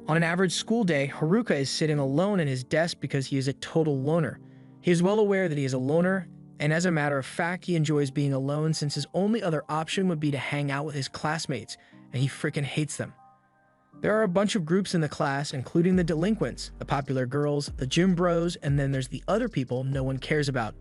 On an average school day, Haruka is sitting alone at his desk because he is a total loner. He is well aware that he is a loner, and as a matter of fact, he enjoys being alone since his only other option would be to hang out with his classmates, and he freaking hates them. There are a bunch of groups in the class, including the delinquents, the popular girls, the gym bros, and then there's the other people no one cares about.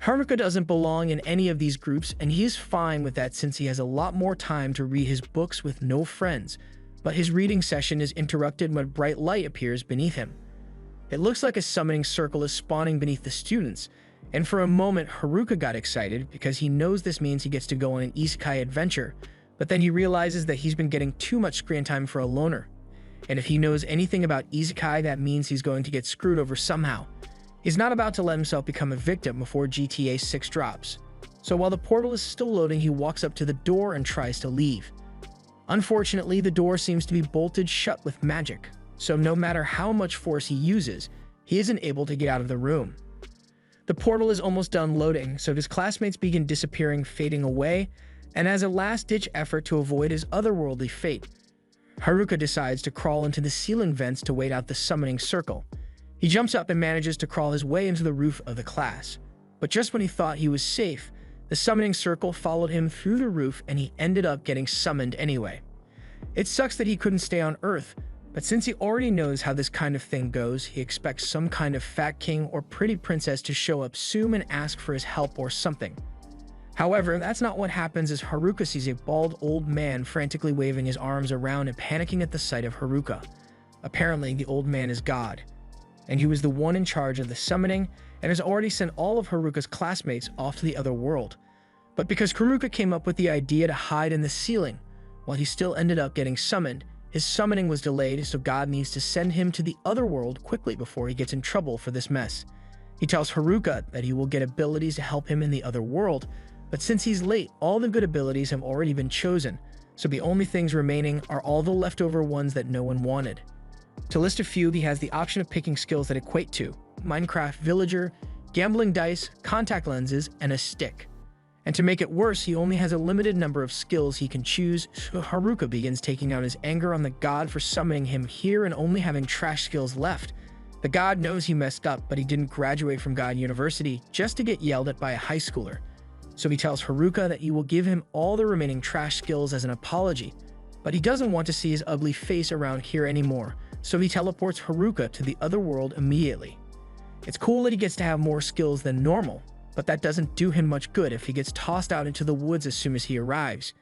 Haruka doesn't belong in any of these groups, and he is fine with that since he has a lot more time to read his books with no friends, but his reading session is interrupted when bright light appears beneath him. It looks like a summoning circle is spawning beneath the students, and for a moment Haruka got excited because he knows this means he gets to go on an isekai adventure, but then he realizes that he's been getting too much screen time for a loner. And if he knows anything about isekai, that means he's going to get screwed over somehow. He's not about to let himself become a victim before GTA 6 drops. So while the portal is still loading, he walks up to the door and tries to leave. Unfortunately, the door seems to be bolted shut with magic, so no matter how much force he uses, he isn't able to get out of the room. The portal is almost done loading, so his classmates begin disappearing, fading away, and as a last-ditch effort to avoid his otherworldly fate, Haruka decides to crawl into the ceiling vents to wait out the summoning circle. He jumps up and manages to crawl his way into the roof of the class. But just when he thought he was safe, the summoning circle followed him through the roof and he ended up getting summoned anyway. It sucks that he couldn't stay on Earth, but since he already knows how this kind of thing goes, he expects some kind of fat king or pretty princess to show up soon and ask for his help or something. However, that's not what happens as Haruka sees a bald old man frantically waving his arms around and panicking at the sight of Haruka. Apparently, the old man is God, and he was the one in charge of the summoning and has already sent all of Haruka's classmates off to the other world. But because Haruka came up with the idea to hide in the ceiling, while he still ended up getting summoned, his summoning was delayed, so God needs to send him to the other world quickly before he gets in trouble for this mess. He tells Haruka that he will get abilities to help him in the other world, but since he's late, all the good abilities have already been chosen, so the only things remaining are all the leftover ones that no one wanted. To list a few, he has the option of picking skills that equate to Minecraft Villager, gambling dice, contact lenses, and a stick. And to make it worse, he only has a limited number of skills he can choose, so Haruka begins taking out his anger on the god for summoning him here and only having trash skills left. The god knows he messed up, but he didn't graduate from God University just to get yelled at by a high schooler. So he tells Haruka that he will give him all the remaining trash skills as an apology, but he doesn't want to see his ugly face around here anymore, so he teleports Haruka to the other world immediately. It's cool that he gets to have more skills than normal, but that doesn't do him much good if he gets tossed out into the woods as soon as he arrives.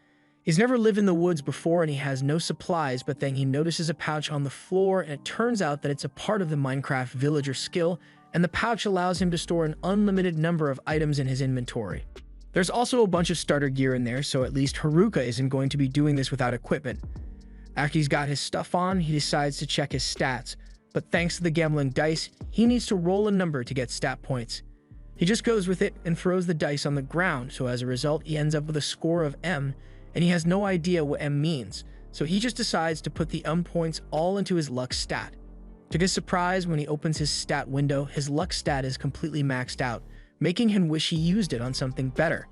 He's never lived in the woods before and he has no supplies, but then he notices a pouch on the floor and it turns out that it's a part of the Minecraft Villager skill, and the pouch allows him to store an unlimited number of items in his inventory. There's also a bunch of starter gear in there, so at least Haruka isn't going to be doing this without equipment. After he's got his stuff on, he decides to check his stats, but thanks to the gambling dice, he needs to roll a number to get stat points. He just goes with it and throws the dice on the ground, so as a result he ends up with a score of M, and he has no idea what M means, so he just decides to put the M points all into his luck stat. To his surprise, when he opens his stat window, his luck stat is completely maxed out, making him wish he used it on something better.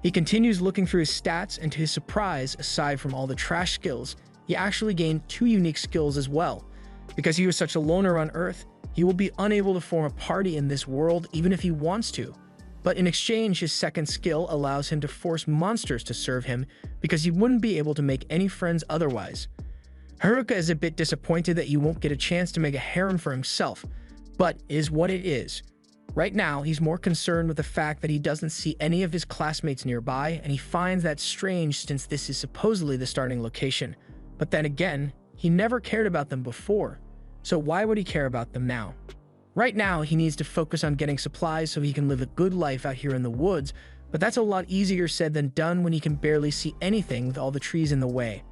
He continues looking through his stats, and to his surprise, aside from all the trash skills, he actually gained 2 unique skills as well. Because he was such a loner on Earth, he will be unable to form a party in this world even if he wants to. But in exchange, his second skill allows him to force monsters to serve him because he wouldn't be able to make any friends otherwise. Haruka is a bit disappointed that he won't get a chance to make a harem for himself, but it is what it is. Right now, he's more concerned with the fact that he doesn't see any of his classmates nearby, and he finds that strange since this is supposedly the starting location. But then again, he never cared about them before, so why would he care about them now? Right now, he needs to focus on getting supplies so he can live a good life out here in the woods, but that's a lot easier said than done when he can barely see anything with all the trees in the way.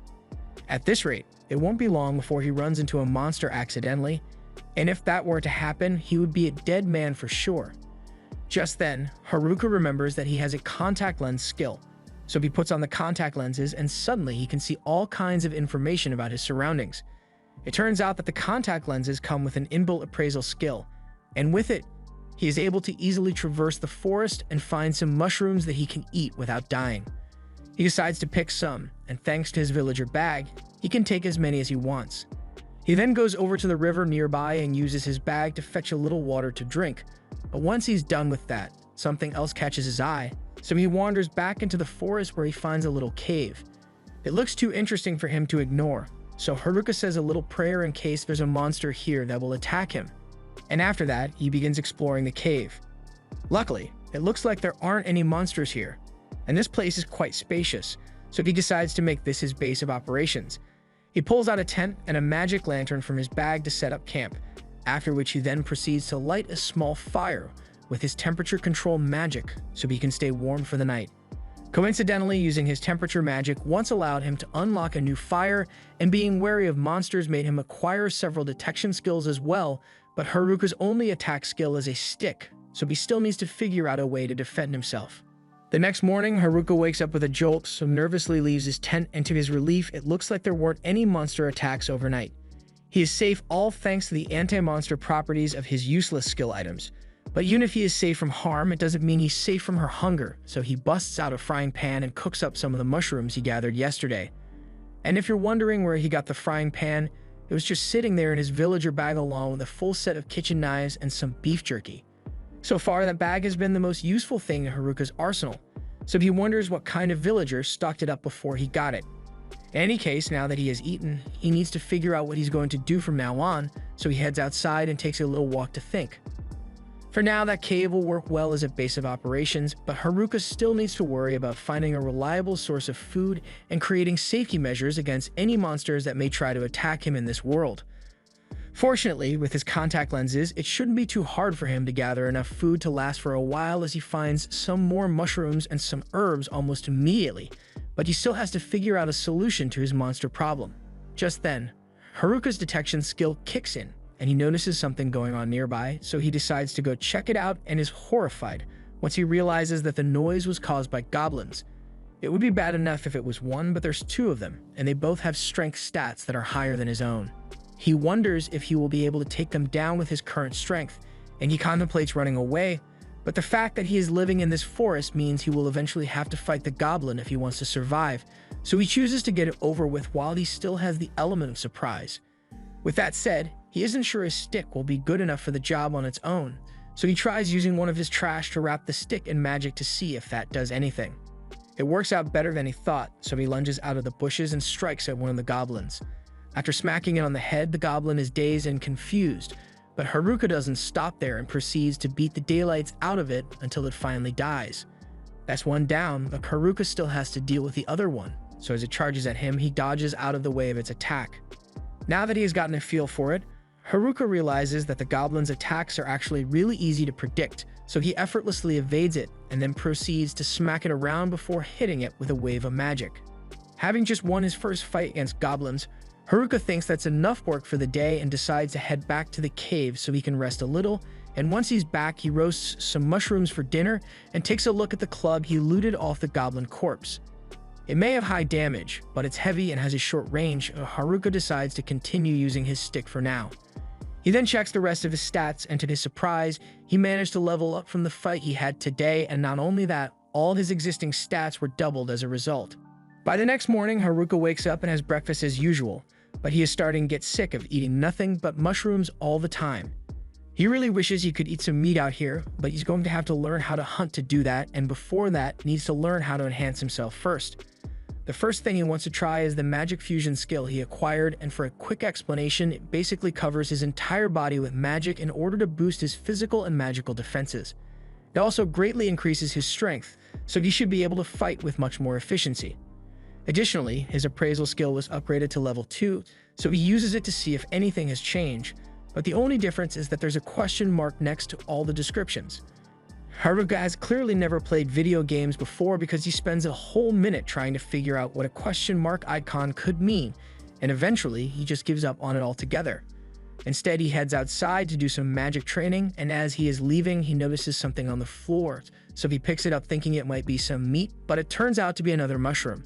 At this rate, it won't be long before he runs into a monster accidentally, and if that were to happen, he would be a dead man for sure. Just then, Haruka remembers that he has a contact lens skill, so he puts on the contact lenses and suddenly he can see all kinds of information about his surroundings. It turns out that the contact lenses come with an inbuilt appraisal skill, and with it, he is able to easily traverse the forest and find some mushrooms that he can eat without dying. He decides to pick some, and thanks to his villager bag, he can take as many as he wants. He then goes over to the river nearby and uses his bag to fetch a little water to drink. But once he's done with that, something else catches his eye, so he wanders back into the forest where he finds a little cave. It looks too interesting for him to ignore, so Haruka says a little prayer in case there's a monster here that will attack him. And after that, he begins exploring the cave. Luckily, it looks like there aren't any monsters here, and this place is quite spacious, so he decides to make this his base of operations. He pulls out a tent and a magic lantern from his bag to set up camp, after which he then proceeds to light a small fire with his temperature control magic so he can stay warm for the night. Coincidentally, using his temperature magic once allowed him to unlock a new fire, and being wary of monsters made him acquire several detection skills as well, but Haruka's only attack skill is a stick, so he still needs to figure out a way to defend himself. The next morning, Haruka wakes up with a jolt, so nervously leaves his tent, and to his relief, it looks like there weren't any monster attacks overnight. He is safe all thanks to the anti-monster properties of his useless skill items. But even if he is safe from harm, it doesn't mean he's safe from her hunger, so he busts out a frying pan and cooks up some of the mushrooms he gathered yesterday. And if you're wondering where he got the frying pan, it was just sitting there in his villager bag along with a full set of kitchen knives and some beef jerky. So far, that bag has been the most useful thing in Haruka's arsenal, so he wonders what kind of villager stocked it up before he got it. In any case, now that he has eaten, he needs to figure out what he's going to do from now on, so he heads outside and takes a little walk to think. For now, that cave will work well as a base of operations, but Haruka still needs to worry about finding a reliable source of food and creating safety measures against any monsters that may try to attack him in this world. Fortunately, with his contact lenses, it shouldn't be too hard for him to gather enough food to last for a while as he finds some more mushrooms and some herbs almost immediately, but he still has to figure out a solution to his monster problem. Just then, Haruka's detection skill kicks in, and he notices something going on nearby, so he decides to go check it out and is horrified once he realizes that the noise was caused by goblins. It would be bad enough if it was one, but there's two of them, and they both have strength stats that are higher than his own. He wonders if he will be able to take them down with his current strength, and he contemplates running away, but the fact that he is living in this forest means he will eventually have to fight the goblin if he wants to survive, so he chooses to get it over with while he still has the element of surprise. With that said, he isn't sure his stick will be good enough for the job on its own, so he tries using one of his trash to wrap the stick in magic to see if that does anything. It works out better than he thought, so he lunges out of the bushes and strikes at one of the goblins. After smacking it on the head, the goblin is dazed and confused, but Haruka doesn't stop there and proceeds to beat the daylights out of it until it finally dies. That's one down, but Haruka still has to deal with the other one, so as it charges at him, he dodges out of the way of its attack. Now that he has gotten a feel for it, Haruka realizes that the goblin's attacks are actually really easy to predict, so he effortlessly evades it and then proceeds to smack it around before hitting it with a wave of magic. Having just won his first fight against goblins, Haruka thinks that's enough work for the day and decides to head back to the cave so he can rest a little, and once he's back, he roasts some mushrooms for dinner and takes a look at the club he looted off the goblin corpse. It may have high damage, but it's heavy and has a short range, so Haruka decides to continue using his stick for now. He then checks the rest of his stats, and to his surprise, he managed to level up from the fight he had today, and not only that, all his existing stats were doubled as a result. By the next morning, Haruka wakes up and has breakfast as usual, but he is starting to get sick of eating nothing but mushrooms all the time. He really wishes he could eat some meat out here, but he's going to have to learn how to hunt to do that, and before that, needs to learn how to enhance himself first. The first thing he wants to try is the magic fusion skill he acquired, and for a quick explanation, it basically covers his entire body with magic in order to boost his physical and magical defenses. It also greatly increases his strength, so he should be able to fight with much more efficiency. Additionally, his appraisal skill was upgraded to level 2, so he uses it to see if anything has changed, but the only difference is that there's a question mark next to all the descriptions. Haruka has clearly never played video games before because he spends a whole minute trying to figure out what a question mark icon could mean, and eventually he just gives up on it altogether. Instead, he heads outside to do some magic training, and as he is leaving, he notices something on the floor, so he picks it up thinking it might be some meat, but it turns out to be another mushroom.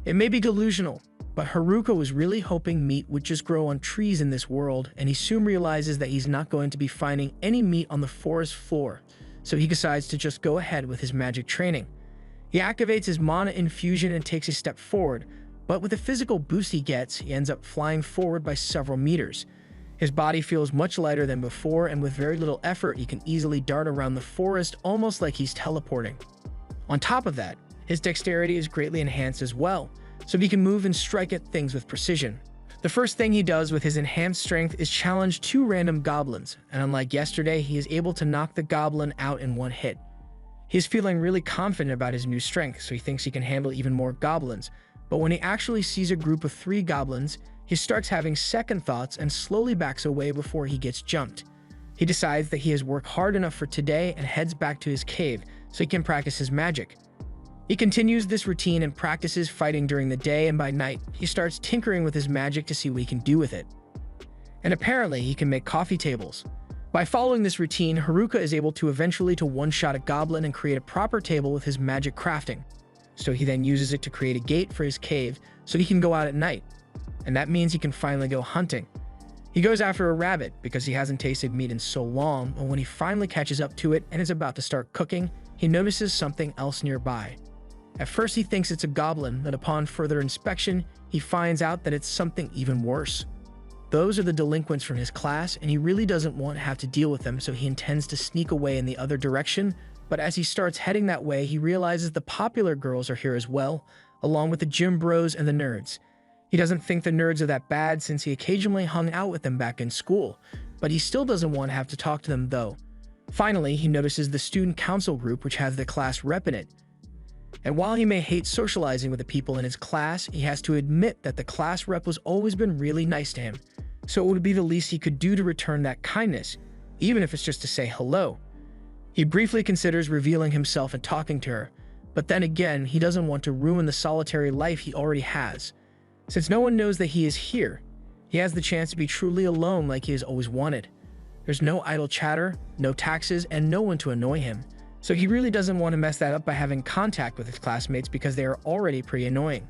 It may be delusional, but Haruka was really hoping meat would just grow on trees in this world, and he soon realizes that he's not going to be finding any meat on the forest floor, so he decides to just go ahead with his magic training. He activates his mana infusion and takes a step forward, but with the physical boost he gets, he ends up flying forward by several meters. His body feels much lighter than before, and with very little effort, he can easily dart around the forest almost like he's teleporting. On top of that, his dexterity is greatly enhanced as well, so he can move and strike at things with precision. The first thing he does with his enhanced strength is challenge 2 random goblins, and unlike yesterday, he is able to knock the goblin out in one hit. He is feeling really confident about his new strength, so he thinks he can handle even more goblins, but when he actually sees a group of 3 goblins, he starts having second thoughts and slowly backs away before he gets jumped. He decides that he has worked hard enough for today and heads back to his cave so he can practice his magic. He continues this routine and practices fighting during the day, and by night, he starts tinkering with his magic to see what he can do with it. And apparently, he can make coffee tables. By following this routine, Haruka is able to eventually one-shot a goblin and create a proper table with his magic crafting. So he then uses it to create a gate for his cave so he can go out at night. And that means he can finally go hunting. He goes after a rabbit because he hasn't tasted meat in so long, and when he finally catches up to it and is about to start cooking, he notices something else nearby. At first he thinks it's a goblin, but upon further inspection, he finds out that it's something even worse. Those are the delinquents from his class, and he really doesn't want to have to deal with them, so he intends to sneak away in the other direction, but as he starts heading that way, he realizes the popular girls are here as well, along with the gym bros and the nerds. He doesn't think the nerds are that bad since he occasionally hung out with them back in school, but he still doesn't want to have to talk to them though. Finally, he notices the student council group which has the class rep in it. And while he may hate socializing with the people in his class, he has to admit that the class rep was always been really nice to him. So it would be the least he could do to return that kindness, even if it's just to say hello. He briefly considers revealing himself and talking to her, but then again, he doesn't want to ruin the solitary life he already has. Since no one knows that he is here, he has the chance to be truly alone like he has always wanted. There's no idle chatter, no taxes, and no one to annoy him. So he really doesn't want to mess that up by having contact with his classmates because they are already pretty annoying.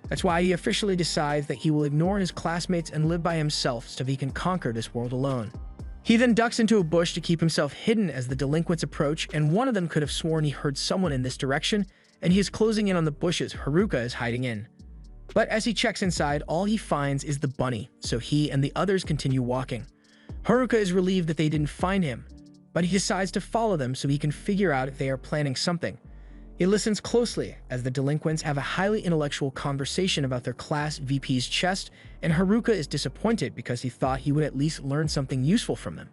That's why he officially decides that he will ignore his classmates and live by himself so he can conquer this world alone. He then ducks into a bush to keep himself hidden as the delinquents approach, and one of them could have sworn he heard someone in this direction, and he is closing in on the bushes Haruka is hiding in. But as he checks inside, all he finds is the bunny, so he and the others continue walking. Haruka is relieved that they didn't find him, but he decides to follow them so he can figure out if they are planning something. He listens closely as the delinquents have a highly intellectual conversation about their class VP's chest, and Haruka is disappointed because he thought he would at least learn something useful from them.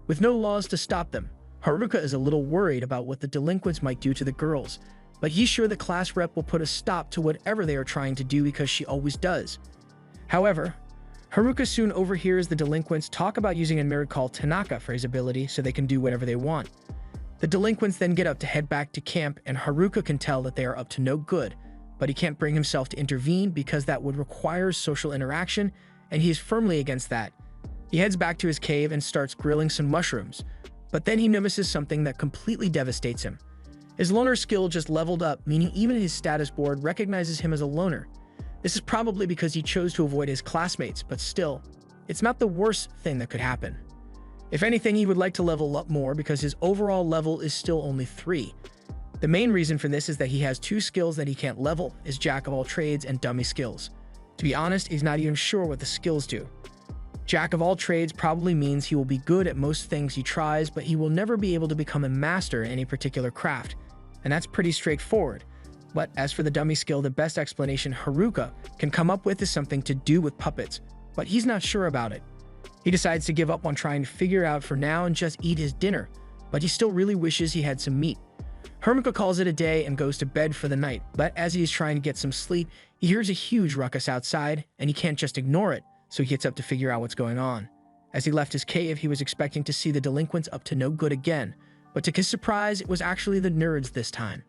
With no laws to stop them, Haruka is a little worried about what the delinquents might do to the girls, but he's sure the class rep will put a stop to whatever they are trying to do because she always does. However, Haruka soon overhears the delinquents talk about using a nerd called Tanaka for his ability so they can do whatever they want. The delinquents then get up to head back to camp, and Haruka can tell that they are up to no good, but he can't bring himself to intervene because that would require social interaction, and he is firmly against that. He heads back to his cave and starts grilling some mushrooms, but then he notices something that completely devastates him. His loner skill just leveled up, meaning even his status board recognizes him as a loner. This is probably because he chose to avoid his classmates, but still, it's not the worst thing that could happen. If anything, he would like to level up more because his overall level is still only 3. The main reason for this is that he has 2 skills that he can't level, his Jack of all trades and dummy skills. To be honest, he's not even sure what the skills do. Jack of all trades probably means he will be good at most things he tries, but he will never be able to become a master in any particular craft, and that's pretty straightforward. But as for the dummy skill, the best explanation Haruka can come up with is something to do with puppets, but he's not sure about it. He decides to give up on trying to figure it out for now and just eat his dinner, but he still really wishes he had some meat. Haruka calls it a day and goes to bed for the night, but as he is trying to get some sleep, he hears a huge ruckus outside, and he can't just ignore it, so he gets up to figure out what's going on. As he left his cave, he was expecting to see the delinquents up to no good again, but to his surprise, it was actually the nerds this time.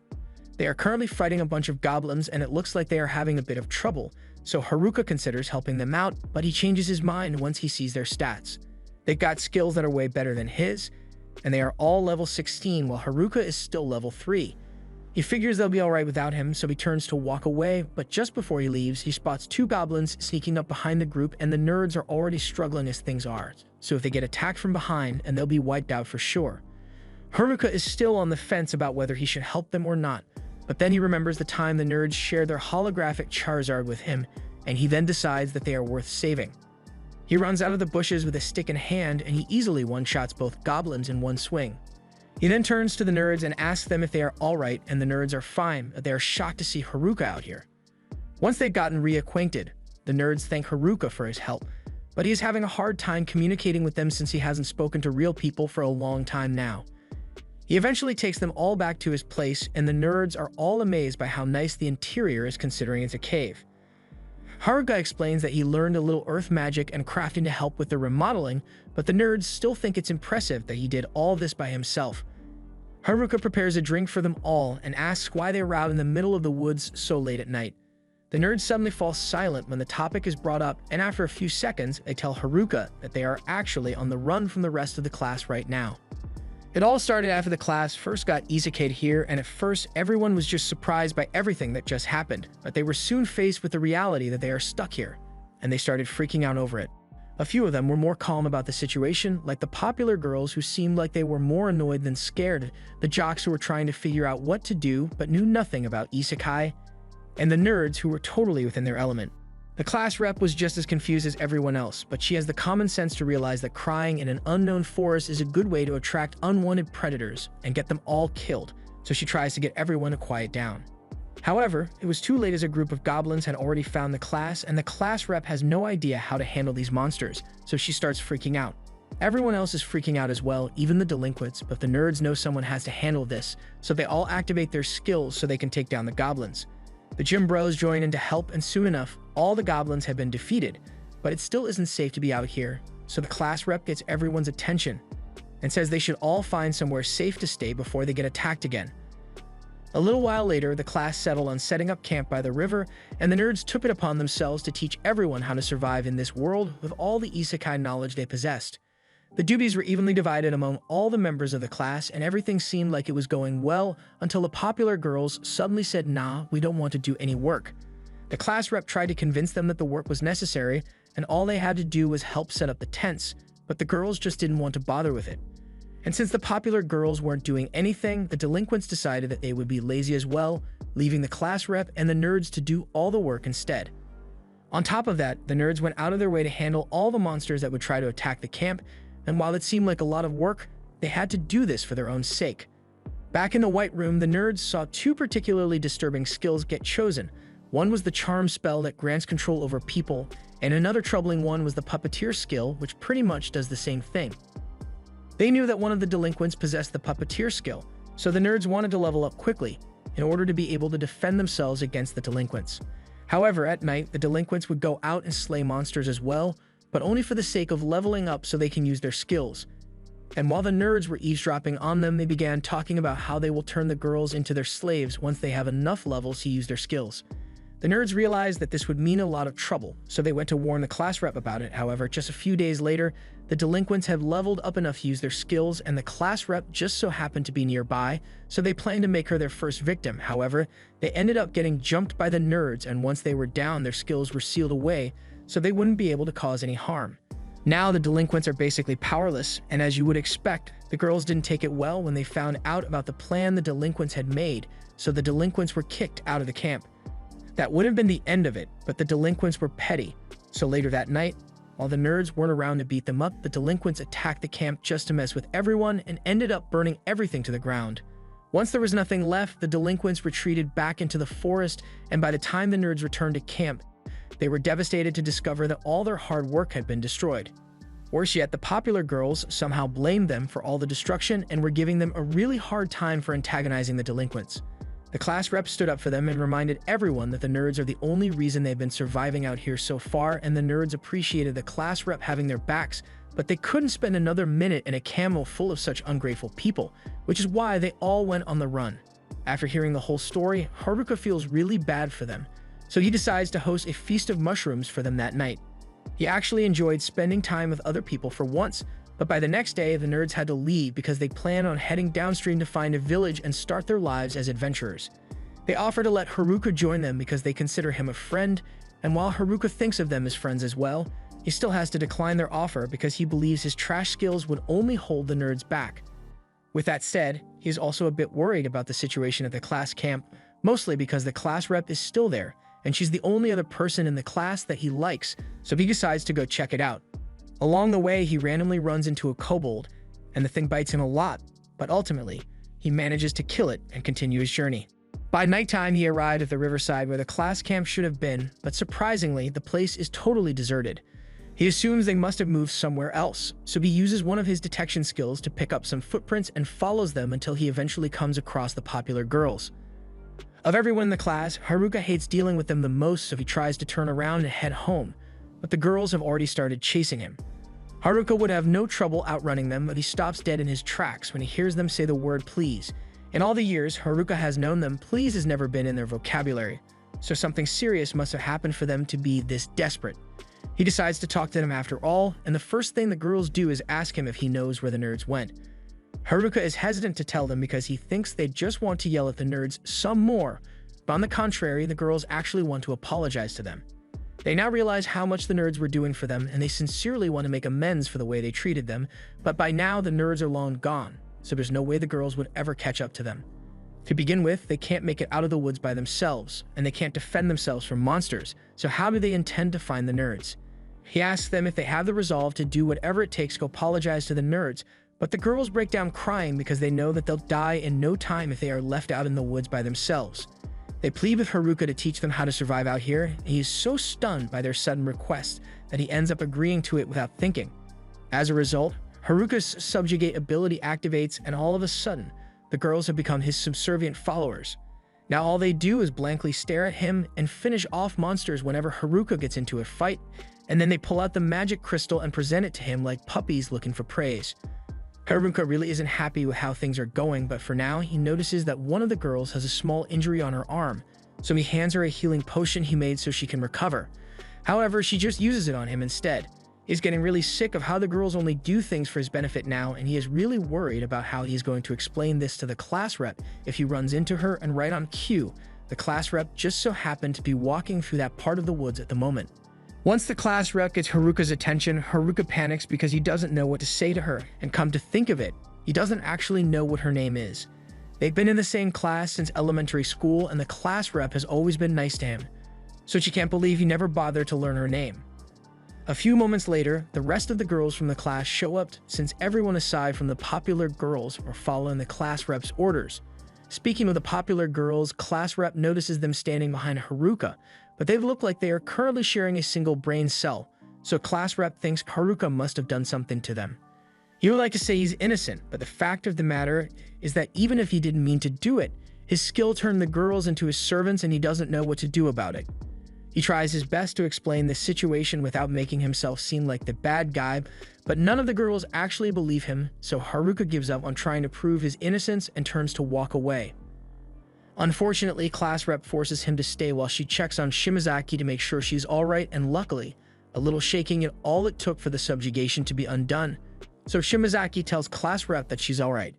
They are currently fighting a bunch of goblins, and it looks like they are having a bit of trouble, so Haruka considers helping them out, but he changes his mind once he sees their stats. They've got skills that are way better than his, and they are all level 16 while Haruka is still level 3. He figures they'll be alright without him, so he turns to walk away, but just before he leaves, he spots 2 goblins sneaking up behind the group, and the nerds are already struggling as things are, so if they get attacked from behind, and they'll be wiped out for sure. Haruka is still on the fence about whether he should help them or not, But then he remembers the time the nerds shared their holographic Charizard with him, and he then decides that they are worth saving. He runs out of the bushes with a stick in hand, and he easily one-shots both goblins in one swing. He then turns to the nerds and asks them if they are alright, and the nerds are fine, but they are shocked to see Haruka out here. Once they've gotten reacquainted, the nerds thank Haruka for his help, but he is having a hard time communicating with them since he hasn't spoken to real people for a long time now. He eventually takes them all back to his place, and the nerds are all amazed by how nice the interior is considering it's a cave. Haruka explains that he learned a little earth magic and crafting to help with the remodeling, but the nerds still think it's impressive that he did all this by himself. Haruka prepares a drink for them all and asks why they were out in the middle of the woods so late at night. The nerds suddenly fall silent when the topic is brought up, and after a few seconds, they tell Haruka that they are actually on the run from the rest of the class right now. It all started after the class first got isekai'd here, and at first everyone was just surprised by everything that just happened, but they were soon faced with the reality that they are stuck here, and they started freaking out over it. A few of them were more calm about the situation, like the popular girls who seemed like they were more annoyed than scared, the jocks who were trying to figure out what to do but knew nothing about isekai, and the nerds who were totally within their element. The class rep was just as confused as everyone else, but she has the common sense to realize that crying in an unknown forest is a good way to attract unwanted predators and get them all killed, so she tries to get everyone to quiet down. However, it was too late as a group of goblins had already found the class, and the class rep has no idea how to handle these monsters, so she starts freaking out. Everyone else is freaking out as well, even the delinquents, but the nerds know someone has to handle this, so they all activate their skills so they can take down the goblins. The gym bros join in to help, and soon enough, all the goblins have been defeated, but it still isn't safe to be out here, so the class rep gets everyone's attention and says they should all find somewhere safe to stay before they get attacked again. A little while later, the class settled on setting up camp by the river, and the nerds took it upon themselves to teach everyone how to survive in this world with all the isekai knowledge they possessed. The duties were evenly divided among all the members of the class, and everything seemed like it was going well until the popular girls suddenly said, "Nah, we don't want to do any work." The class rep tried to convince them that the work was necessary, and all they had to do was help set up the tents, but the girls just didn't want to bother with it. And since the popular girls weren't doing anything, the delinquents decided that they would be lazy as well, leaving the class rep and the nerds to do all the work instead. On top of that, the nerds went out of their way to handle all the monsters that would try to attack the camp, and while it seemed like a lot of work, they had to do this for their own sake. Back in the White Room, the nerds saw two particularly disturbing skills get chosen. One was the charm spell that grants control over people, and another troubling one was the puppeteer skill, which pretty much does the same thing. They knew that one of the delinquents possessed the puppeteer skill, so the nerds wanted to level up quickly in order to be able to defend themselves against the delinquents. However, at night, the delinquents would go out and slay monsters as well, but only for the sake of leveling up so they can use their skills. And while the nerds were eavesdropping on them, they began talking about how they will turn the girls into their slaves once they have enough levels to use their skills. The nerds realized that this would mean a lot of trouble, so they went to warn the class rep about it. However, just a few days later, the delinquents have leveled up enough to use their skills, and the class rep just so happened to be nearby, so they planned to make her their first victim. However, they ended up getting jumped by the nerds, and once they were down, their skills were sealed away, so they wouldn't be able to cause any harm. Now the delinquents are basically powerless, and as you would expect, the girls didn't take it well when they found out about the plan the delinquents had made, so the delinquents were kicked out of the camp. That would have been the end of it, but the delinquents were petty, so later that night, while the nerds weren't around to beat them up, the delinquents attacked the camp just to mess with everyone and ended up burning everything to the ground. Once there was nothing left, the delinquents retreated back into the forest, and by the time the nerds returned to camp, they were devastated to discover that all their hard work had been destroyed. Worse yet, the popular girls somehow blamed them for all the destruction and were giving them a really hard time for antagonizing the delinquents. The class rep stood up for them and reminded everyone that the nerds are the only reason they've been surviving out here so far, and the nerds appreciated the class rep having their backs, but they couldn't spend another minute in a camel full of such ungrateful people, which is why they all went on the run. After hearing the whole story, Haruka feels really bad for them, so he decides to host a feast of mushrooms for them that night. He actually enjoyed spending time with other people for once, but by the next day, the nerds had to leave because they planned on heading downstream to find a village and start their lives as adventurers. They offer to let Haruka join them because they consider him a friend, and while Haruka thinks of them as friends as well, he still has to decline their offer because he believes his trash skills would only hold the nerds back. With that said, he is also a bit worried about the situation at the class camp, mostly because the class rep is still there, and she's the only other person in the class that he likes, so he decides to go check it out. Along the way, he randomly runs into a kobold, and the thing bites him a lot, but ultimately, he manages to kill it and continue his journey. By nighttime, he arrived at the riverside where the class camp should have been, but surprisingly, the place is totally deserted. He assumes they must have moved somewhere else, so he uses one of his detection skills to pick up some footprints and follows them until he eventually comes across the popular girls. Of everyone in the class, Haruka hates dealing with them the most, so he tries to turn around and head home, but the girls have already started chasing him. Haruka would have no trouble outrunning them, but he stops dead in his tracks when he hears them say the word please. In all the years Haruka has known them, please has never been in their vocabulary, so something serious must have happened for them to be this desperate. He decides to talk to them after all, and the first thing the girls do is ask him if he knows where the nerds went. Haruka is hesitant to tell them because he thinks they just want to yell at the nerds some more, but on the contrary, the girls actually want to apologize to them. They now realize how much the nerds were doing for them, and they sincerely want to make amends for the way they treated them, but by now the nerds are long gone, so there's no way the girls would ever catch up to them. To begin with, they can't make it out of the woods by themselves, and they can't defend themselves from monsters, so how do they intend to find the nerds? He asks them if they have the resolve to do whatever it takes to apologize to the nerds, but the girls break down crying because they know that they'll die in no time if they are left out in the woods by themselves. They plead with Haruka to teach them how to survive out here, and he is so stunned by their sudden request that he ends up agreeing to it without thinking. As a result, Haruka's subjugate ability activates, and all of a sudden, the girls have become his subservient followers. Now all they do is blankly stare at him and finish off monsters whenever Haruka gets into a fight, and then they pull out the magic crystal and present it to him like puppies looking for praise. Haruka really isn't happy with how things are going, but for now, he notices that one of the girls has a small injury on her arm, so he hands her a healing potion he made so she can recover. However, she just uses it on him instead. He's getting really sick of how the girls only do things for his benefit now, and he is really worried about how he's going to explain this to the class rep if he runs into her, and right on cue, the class rep just so happened to be walking through that part of the woods at the moment. Once the class rep gets Haruka's attention, Haruka panics because he doesn't know what to say to her, and come to think of it, he doesn't actually know what her name is. They've been in the same class since elementary school, and the class rep has always been nice to him, so she can't believe he never bothered to learn her name. A few moments later, the rest of the girls from the class show up since everyone aside from the popular girls are following the class rep's orders. Speaking of the popular girls, class rep notices them standing behind Haruka, but they look like they are currently sharing a single brain cell, so class rep thinks Haruka must have done something to them. He would like to say he's innocent, but the fact of the matter is that even if he didn't mean to do it, his skill turned the girls into his servants and he doesn't know what to do about it. He tries his best to explain the situation without making himself seem like the bad guy, but none of the girls actually believe him, so Haruka gives up on trying to prove his innocence and turns to walk away. Unfortunately, class rep forces him to stay while she checks on Shimazaki to make sure she's alright, and luckily, a little shaking is all it took for the subjugation to be undone, so Shimazaki tells class rep that she's alright.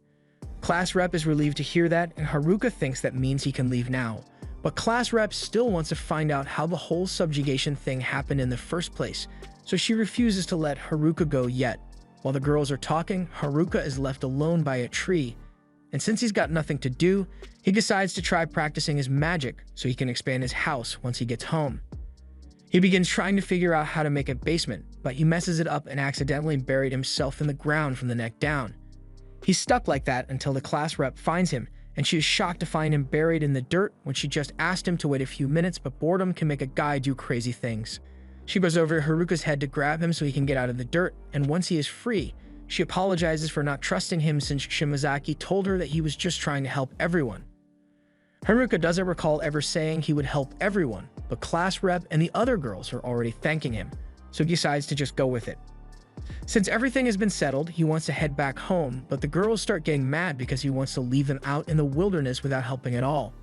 Class rep is relieved to hear that, and Haruka thinks that means he can leave now. But class rep still wants to find out how the whole subjugation thing happened in the first place, so she refuses to let Haruka go yet. While the girls are talking, Haruka is left alone by a tree, and since he's got nothing to do, he decides to try practicing his magic so he can expand his house once he gets home. He begins trying to figure out how to make a basement, but he messes it up and accidentally buried himself in the ground from the neck down. He's stuck like that until the class rep finds him, and she is shocked to find him buried in the dirt when she just asked him to wait a few minutes, but boredom can make a guy do crazy things. She goes over Haruka's head to grab him so he can get out of the dirt, and once he is free, she apologizes for not trusting him since Shimazaki told her that he was just trying to help everyone. Haruka doesn't recall ever saying he would help everyone, but class rep and the other girls are already thanking him, so he decides to just go with it. Since everything has been settled, he wants to head back home, but the girls start getting mad because he wants to leave them out in the wilderness without helping at all.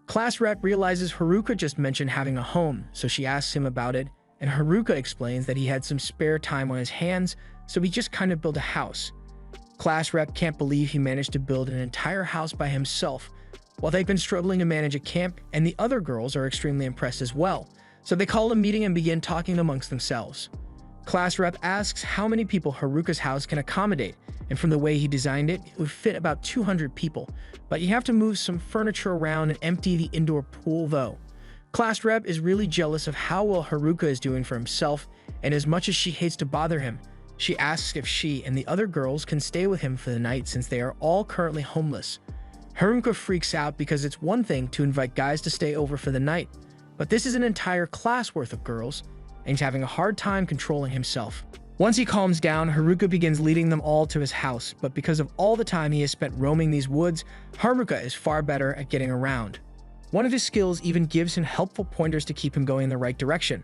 Class rep realizes Haruka just mentioned having a home, so she asks him about it, and Haruka explains that he had some spare time on his hands, so he just kind of built a house. Class rep can't believe he managed to build an entire house by himself, while they've been struggling to manage a camp, and the other girls are extremely impressed as well, so they call a meeting and begin talking amongst themselves. Class rep asks how many people Haruka's house can accommodate, and from the way he designed it, it would fit about 200 people, but you have to move some furniture around and empty the indoor pool though. Class rep is really jealous of how well Haruka is doing for himself, and as much as she hates to bother him, she asks if she and the other girls can stay with him for the night since they are all currently homeless. Haruka freaks out because it's one thing to invite guys to stay over for the night, but this is an entire class worth of girls, and he's having a hard time controlling himself. Once he calms down, Haruka begins leading them all to his house, but because of all the time he has spent roaming these woods, Haruka is far better at getting around. One of his skills even gives him helpful pointers to keep him going in the right direction.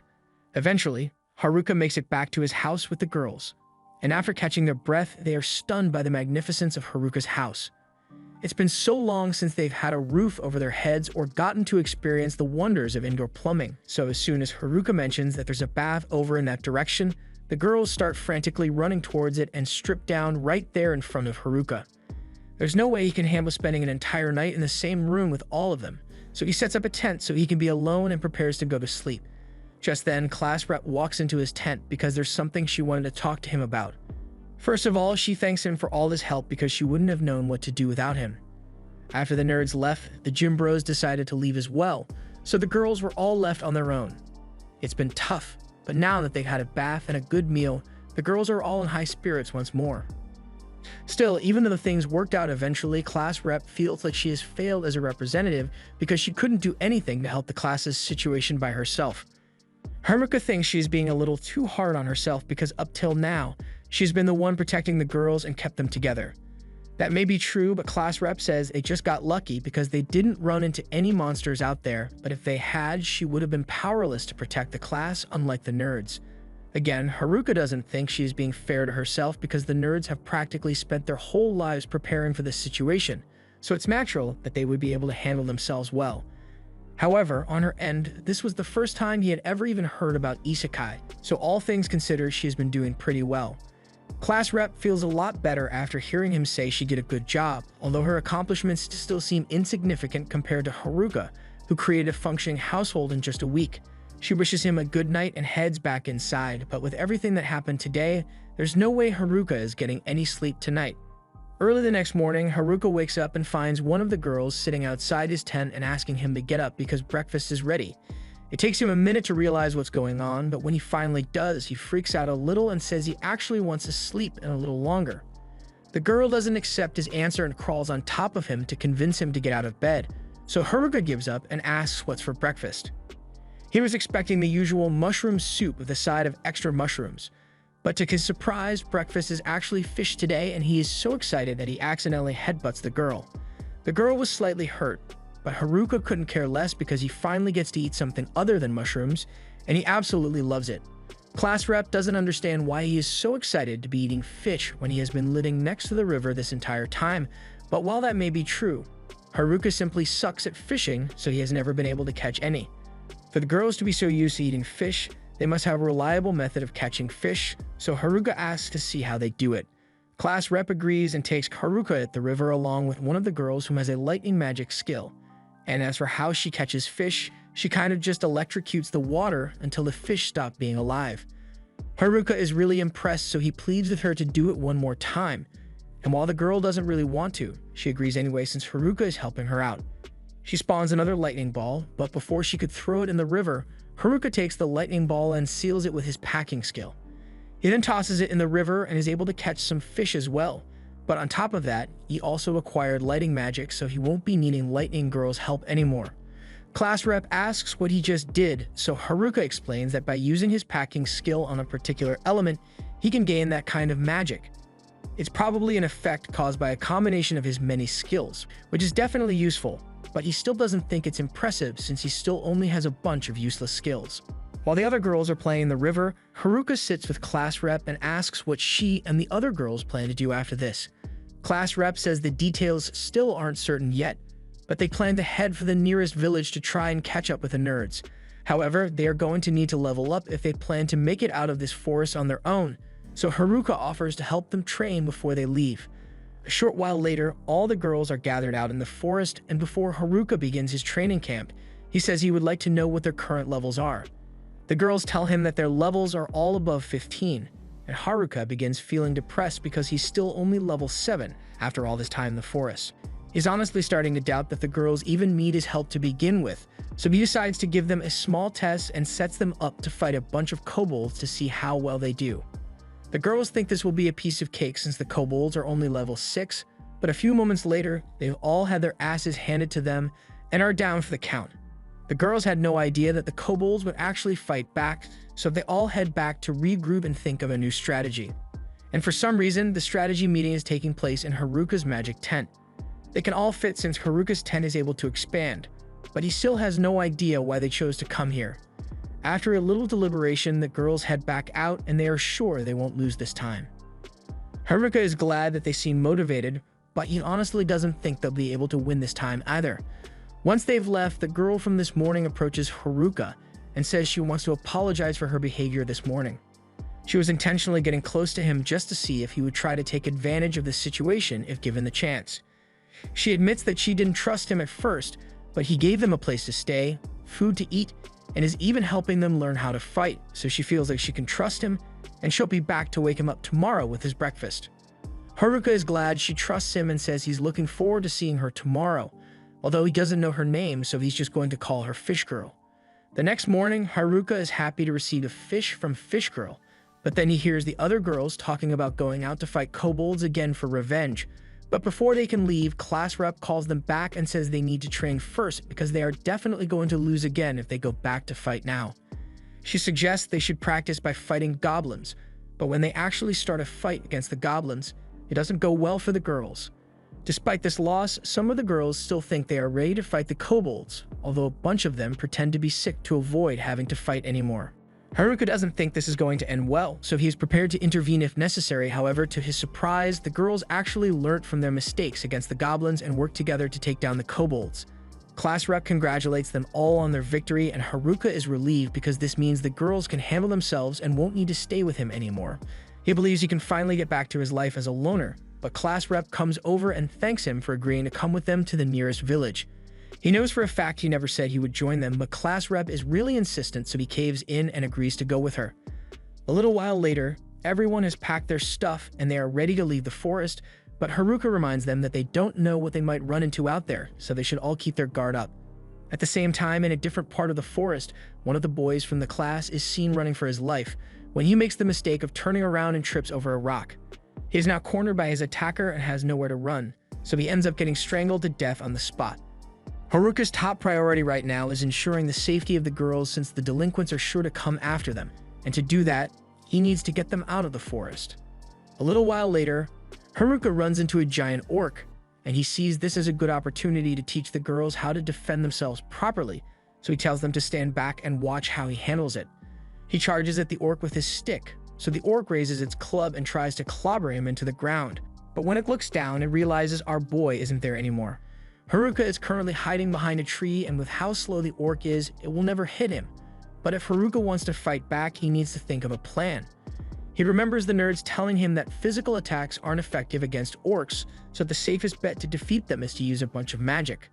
Eventually, Haruka makes it back to his house with the girls, and after catching their breath, they are stunned by the magnificence of Haruka's house. It's been so long since they've had a roof over their heads or gotten to experience the wonders of indoor plumbing, so as soon as Haruka mentions that there's a bath over in that direction, the girls start frantically running towards it and strip down right there in front of Haruka. There's no way he can handle spending an entire night in the same room with all of them, so he sets up a tent so he can be alone and prepares to go to sleep. Just then, class rep walks into his tent because there's something she wanted to talk to him about. First of all, she thanks him for all his help because she wouldn't have known what to do without him. After the nerds left, the gym bros decided to leave as well, so the girls were all left on their own. It's been tough, but now that they've had a bath and a good meal, the girls are all in high spirits once more. Still, even though the things worked out eventually, class rep feels like she has failed as a representative because she couldn't do anything to help the class's situation by herself. Haruka thinks she's being a little too hard on herself because up till now, she's been the one protecting the girls and kept them together. That may be true, but class rep says they just got lucky because they didn't run into any monsters out there, but if they had, she would have been powerless to protect the class, unlike the nerds. Again, Haruka doesn't think she is being fair to herself because the nerds have practically spent their whole lives preparing for this situation, so it's natural that they would be able to handle themselves well. However, on her end, this was the first time he had ever even heard about isekai, so all things considered, she has been doing pretty well. Class rep feels a lot better after hearing him say she did a good job, although her accomplishments still seem insignificant compared to Haruka, who created a functioning household in just a week. She wishes him a good night and heads back inside, but with everything that happened today, there's no way Haruka is getting any sleep tonight. Early the next morning, Haruka wakes up and finds one of the girls sitting outside his tent and asking him to get up because breakfast is ready. It takes him a minute to realize what's going on, but when he finally does, he freaks out a little and says he actually wants to sleep in a little longer. The girl doesn't accept his answer and crawls on top of him to convince him to get out of bed, so Haruka gives up and asks what's for breakfast. He was expecting the usual mushroom soup with a side of extra mushrooms, but to his surprise, breakfast is actually fish today, and he is so excited that he accidentally headbutts the girl. The girl was slightly hurt, but Haruka couldn't care less because he finally gets to eat something other than mushrooms, and he absolutely loves it. Class rep doesn't understand why he is so excited to be eating fish when he has been living next to the river this entire time, but while that may be true, Haruka simply sucks at fishing, so he has never been able to catch any. For the girls to be so used to eating fish, they must have a reliable method of catching fish, so Haruka asks to see how they do it. Class rep agrees and takes Haruka at the river along with one of the girls who has a lightning magic skill. And as for how she catches fish, she kind of just electrocutes the water until the fish stop being alive. Haruka is really impressed, so he pleads with her to do it one more time. And while the girl doesn't really want to, she agrees anyway since Haruka is helping her out. She spawns another lightning ball, but before she could throw it in the river, Haruka takes the lightning ball and seals it with his packing skill. He then tosses it in the river and is able to catch some fish as well. But on top of that, he also acquired lighting magic, so he won't be needing Lightning Girl's help anymore. Class rep asks what he just did, so Haruka explains that by using his packing skill on a particular element, he can gain that kind of magic. It's probably an effect caused by a combination of his many skills, which is definitely useful, but he still doesn't think it's impressive since he still only has a bunch of useless skills. While the other girls are playing in the river, Haruka sits with class rep and asks what she and the other girls plan to do after this. Class rep says the details still aren't certain yet, but they plan to head for the nearest village to try and catch up with the nerds. However, they are going to need to level up if they plan to make it out of this forest on their own, so Haruka offers to help them train before they leave. A short while later, all the girls are gathered out in the forest, and before Haruka begins his training camp, he says he would like to know what their current levels are. The girls tell him that their levels are all above 15, and Haruka begins feeling depressed because he's still only level 7 after all this time in the forest. He's honestly starting to doubt that the girls even need his help to begin with, so he decides to give them a small test and sets them up to fight a bunch of kobolds to see how well they do. The girls think this will be a piece of cake since the kobolds are only level 6, but a few moments later, they've all had their asses handed to them and are down for the count. The girls had no idea that the kobolds would actually fight back, so they all head back to regroup and think of a new strategy. And for some reason, the strategy meeting is taking place in Haruka's magic tent. They can all fit since Haruka's tent is able to expand, but he still has no idea why they chose to come here. After a little deliberation, the girls head back out and they are sure they won't lose this time. Haruka is glad that they seem motivated, but he honestly doesn't think they'll be able to win this time either. Once they've left, the girl from this morning approaches Haruka and says she wants to apologize for her behavior this morning. She was intentionally getting close to him just to see if he would try to take advantage of the situation if given the chance. She admits that she didn't trust him at first, but he gave them a place to stay, food to eat, and is even helping them learn how to fight, so she feels like she can trust him, and she'll be back to wake him up tomorrow with his breakfast. Haruka is glad she trusts him and says he's looking forward to seeing her tomorrow, although he doesn't know her name, so he's just going to call her Fish Girl. The next morning, Haruka is happy to receive a fish from Fish Girl, but then he hears the other girls talking about going out to fight kobolds again for revenge. But before they can leave, class rep calls them back and says they need to train first because they are definitely going to lose again if they go back to fight now. She suggests they should practice by fighting goblins, but when they actually start a fight against the goblins, it doesn't go well for the girls. Despite this loss, some of the girls still think they are ready to fight the kobolds, although a bunch of them pretend to be sick to avoid having to fight anymore. Haruka doesn't think this is going to end well, so he is prepared to intervene if necessary. However, to his surprise, the girls actually learnt from their mistakes against the goblins and worked together to take down the kobolds. Class rep congratulates them all on their victory, and Haruka is relieved because this means the girls can handle themselves and won't need to stay with him anymore. He believes he can finally get back to his life as a loner, but class rep comes over and thanks him for agreeing to come with them to the nearest village. He knows for a fact he never said he would join them, but class rep is really insistent, so he caves in and agrees to go with her. A little while later, everyone has packed their stuff and they are ready to leave the forest, but Haruka reminds them that they don't know what they might run into out there, so they should all keep their guard up. At the same time, in a different part of the forest, one of the boys from the class is seen running for his life when he makes the mistake of turning around and trips over a rock. He is now cornered by his attacker and has nowhere to run, so he ends up getting strangled to death on the spot. Haruka's top priority right now is ensuring the safety of the girls since the delinquents are sure to come after them, and to do that, he needs to get them out of the forest. A little while later, Haruka runs into a giant orc, and he sees this as a good opportunity to teach the girls how to defend themselves properly, so he tells them to stand back and watch how he handles it. He charges at the orc with his stick, so the orc raises its club and tries to clobber him into the ground, but when it looks down, it realizes our boy isn't there anymore. Haruka is currently hiding behind a tree, and with how slow the orc is, it will never hit him. But if Haruka wants to fight back, he needs to think of a plan. He remembers the nerds telling him that physical attacks aren't effective against orcs, so the safest bet to defeat them is to use a bunch of magic.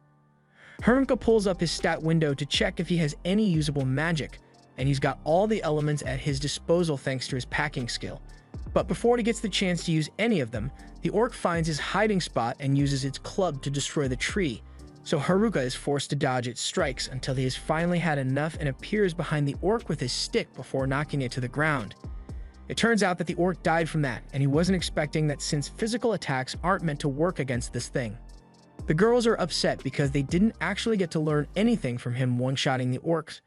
Haruka pulls up his stat window to check if he has any usable magic, and he's got all the elements at his disposal thanks to his packing skill. But before he gets the chance to use any of them, the orc finds his hiding spot and uses its club to destroy the tree, so Haruka is forced to dodge its strikes until he has finally had enough and appears behind the orc with his stick before knocking it to the ground. It turns out that the orc died from that, and he wasn't expecting that since physical attacks aren't meant to work against this thing. The girls are upset because they didn't actually get to learn anything from him one-shotting the orcs,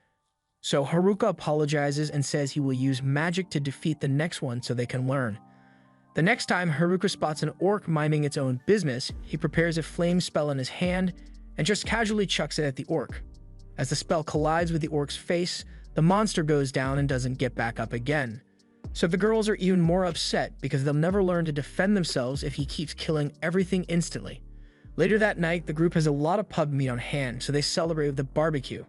so Haruka apologizes and says he will use magic to defeat the next one so they can learn. The next time Haruka spots an orc minding its own business, he prepares a flame spell in his hand and just casually chucks it at the orc. As the spell collides with the orc's face, the monster goes down and doesn't get back up again. So the girls are even more upset because they'll never learn to defend themselves if he keeps killing everything instantly. Later that night, the group has a lot of pub meat on hand, so they celebrate with a barbecue.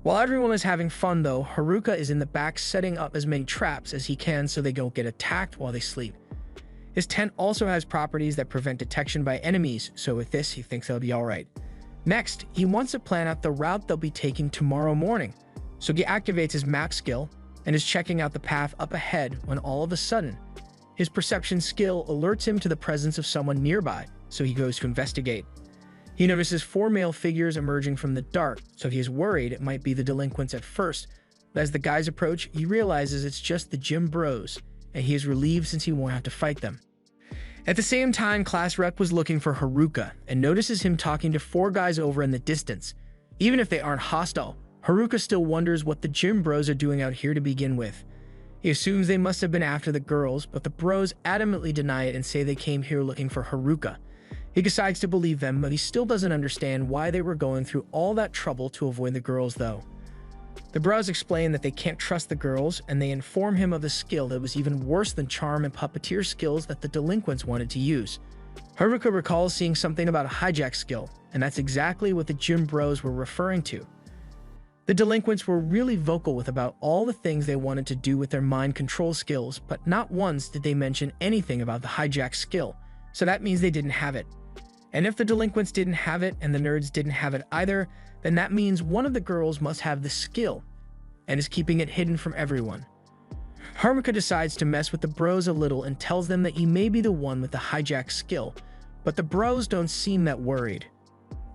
While everyone is having fun though, Haruka is in the back setting up as many traps as he can so they don't get attacked while they sleep. His tent also has properties that prevent detection by enemies, so with this he thinks they'll be alright. Next, he wants to plan out the route they'll be taking tomorrow morning, So he activates his map skill and is checking out the path up ahead when all of a sudden, his perception skill alerts him to the presence of someone nearby, so he goes to investigate. He notices 4 male figures emerging from the dark, so he is worried it might be the delinquents at first, but as the guys approach, he realizes it's just the gym bros, and he is relieved since he won't have to fight them. At the same time, Class Rep was looking for Haruka and notices him talking to 4 guys over in the distance. Even if they aren't hostile, Haruka still wonders what the gym bros are doing out here to begin with. He assumes they must have been after the girls, but the bros adamantly deny it and say they came here looking for Haruka. He decides to believe them, but he still doesn't understand why they were going through all that trouble to avoid the girls though. The bros explain that they can't trust the girls, and they inform him of a skill that was even worse than charm and puppeteer skills that the delinquents wanted to use. Haruka recalls seeing something about a hijack skill, and that's exactly what the gym bros were referring to. The delinquents were really vocal about all the things they wanted to do with their mind control skills, but not once did they mention anything about the hijack skill, so that means they didn't have it. And if the delinquents didn't have it and the nerds didn't have it either, then that means one of the girls must have the skill and is keeping it hidden from everyone. Haruka decides to mess with the bros a little and tells them that he may be the one with the hijack skill, but the bros don't seem that worried.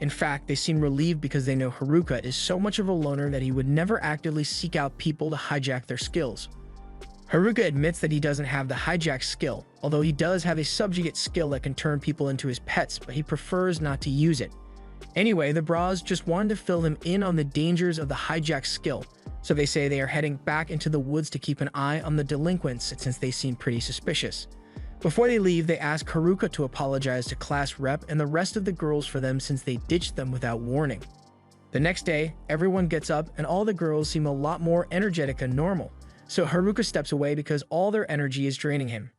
In fact, they seem relieved because they know Haruka is so much of a loner that he would never actively seek out people to hijack their skills. Haruka admits that he doesn't have the hijack skill, although he does have a subjugate skill that can turn people into his pets, but he prefers not to use it. Anyway, the bros just wanted to fill him in on the dangers of the hijack skill, so they say they are heading back into the woods to keep an eye on the delinquents since they seem pretty suspicious. Before they leave, they ask Haruka to apologize to Class Rep and the rest of the girls for them since they ditched them without warning. The next day, everyone gets up and all the girls seem a lot more energetic than normal, so Haruka steps away because all their energy is draining him.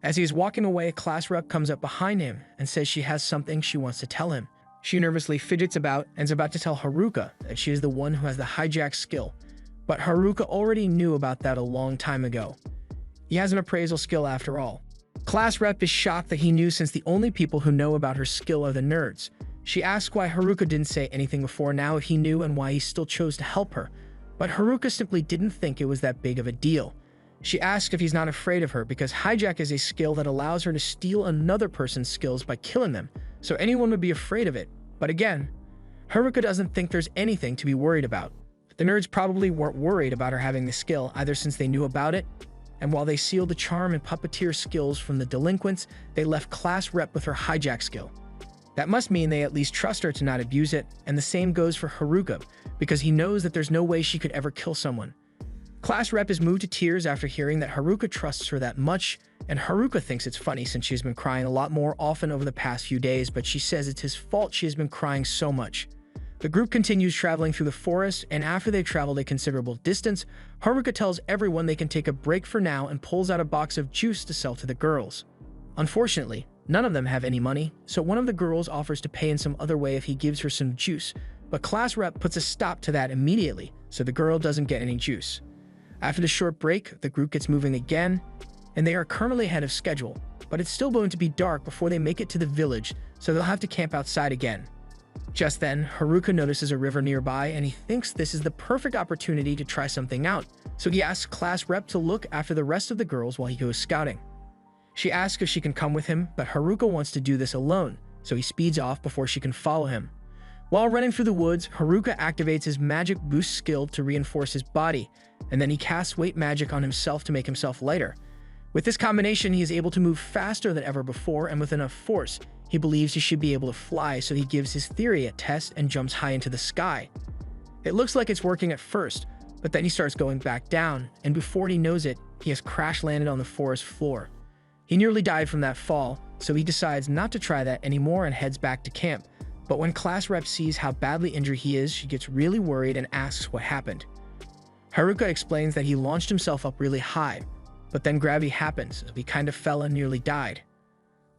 As he is walking away, Class Rep comes up behind him and says she has something she wants to tell him. She nervously fidgets about and is about to tell Haruka that she is the one who has the hijack skill, but Haruka already knew about that a long time ago. He has an appraisal skill after all. Class Rep is shocked that he knew since the only people who know about her skill are the nerds. She asks why Haruka didn't say anything before now if he knew and why he still chose to help her, but Haruka simply didn't think it was that big of a deal. She asks if he's not afraid of her because hijack is a skill that allows her to steal another person's skills by killing them, so anyone would be afraid of it. But again, Haruka doesn't think there's anything to be worried about. The nerds probably weren't worried about her having the skill either since they knew about it, and while they sealed the charm and puppeteer skills from the delinquents, they left Class Rep with her hijack skill. That must mean they at least trust her to not abuse it, and the same goes for Haruka, because he knows that there's no way she could ever kill someone. Class Rep is moved to tears after hearing that Haruka trusts her that much, and Haruka thinks it's funny since she's been crying a lot more often over the past few days, but she says it's his fault she has been crying so much. The group continues traveling through the forest, and after they've traveled a considerable distance, Haruka tells everyone they can take a break for now and pulls out a box of juice to sell to the girls. Unfortunately, none of them have any money, so one of the girls offers to pay in some other way if he gives her some juice, but Class Rep puts a stop to that immediately, so the girl doesn't get any juice. After the short break, the group gets moving again, and they are currently ahead of schedule, but it's still going to be dark before they make it to the village, so they'll have to camp outside again. Just then, Haruka notices a river nearby and he thinks this is the perfect opportunity to try something out, so he asks Class Rep to look after the rest of the girls while he goes scouting. She asks if she can come with him, but Haruka wants to do this alone, so he speeds off before she can follow him. While running through the woods, Haruka activates his magic boost skill to reinforce his body, and then he casts weight magic on himself to make himself lighter. With this combination, he is able to move faster than ever before, and with enough force, he believes he should be able to fly, so he gives his theory a test and jumps high into the sky. It looks like it's working at first, but then he starts going back down, and before he knows it, he has crash landed on the forest floor. He nearly died from that fall, so he decides not to try that anymore and heads back to camp. But when Class Rep sees how badly injured he is, she gets really worried and asks what happened. Haruka explains that he launched himself up really high, but then gravity happens, so he kind of fell and nearly died.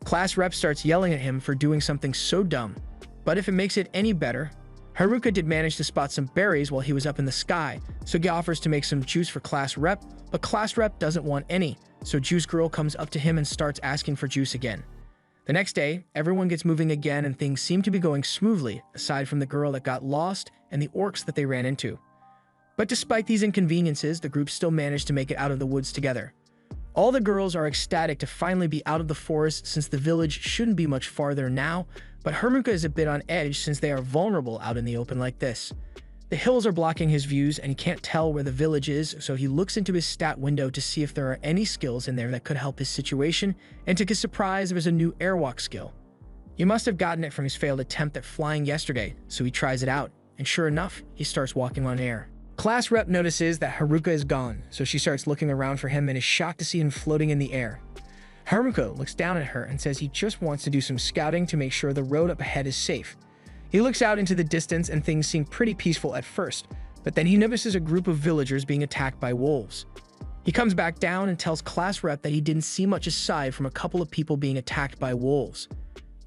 Class Rep starts yelling at him for doing something so dumb, but if it makes it any better, Haruka did manage to spot some berries while he was up in the sky, so he offers to make some juice for Class Rep, but Class Rep doesn't want any, so Juice Girl comes up to him and starts asking for juice again. The next day, everyone gets moving again and things seem to be going smoothly, aside from the girl that got lost and the orcs that they ran into. But despite these inconveniences, the group still managed to make it out of the woods together. All the girls are ecstatic to finally be out of the forest since the village shouldn't be much farther now, but Haruka is a bit on edge since they are vulnerable out in the open like this. The hills are blocking his views and he can't tell where the village is, so he looks into his stat window to see if there are any skills in there that could help his situation, and to his surprise there's a new airwalk skill. He must have gotten it from his failed attempt at flying yesterday, so he tries it out, and sure enough, he starts walking on air. Class rep notices that Haruka is gone, so she starts looking around for him and is shocked to see him floating in the air. Haruka looks down at her and says he just wants to do some scouting to make sure the road up ahead is safe. He looks out into the distance and things seem pretty peaceful at first, but then he notices a group of villagers being attacked by wolves. He comes back down and tells class rep that he didn't see much aside from a couple of people being attacked by wolves.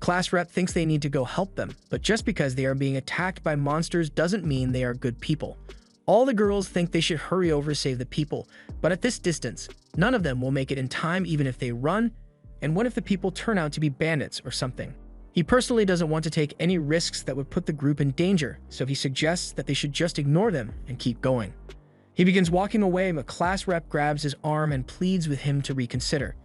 Class rep thinks they need to go help them, but just because they are being attacked by monsters doesn't mean they are good people. All the girls think they should hurry over to save the people, but at this distance, none of them will make it in time even if they run, and what if the people turn out to be bandits or something? He personally doesn't want to take any risks that would put the group in danger, so he suggests that they should just ignore them and keep going. He begins walking away, but class rep grabs his arm and pleads with him to reconsider.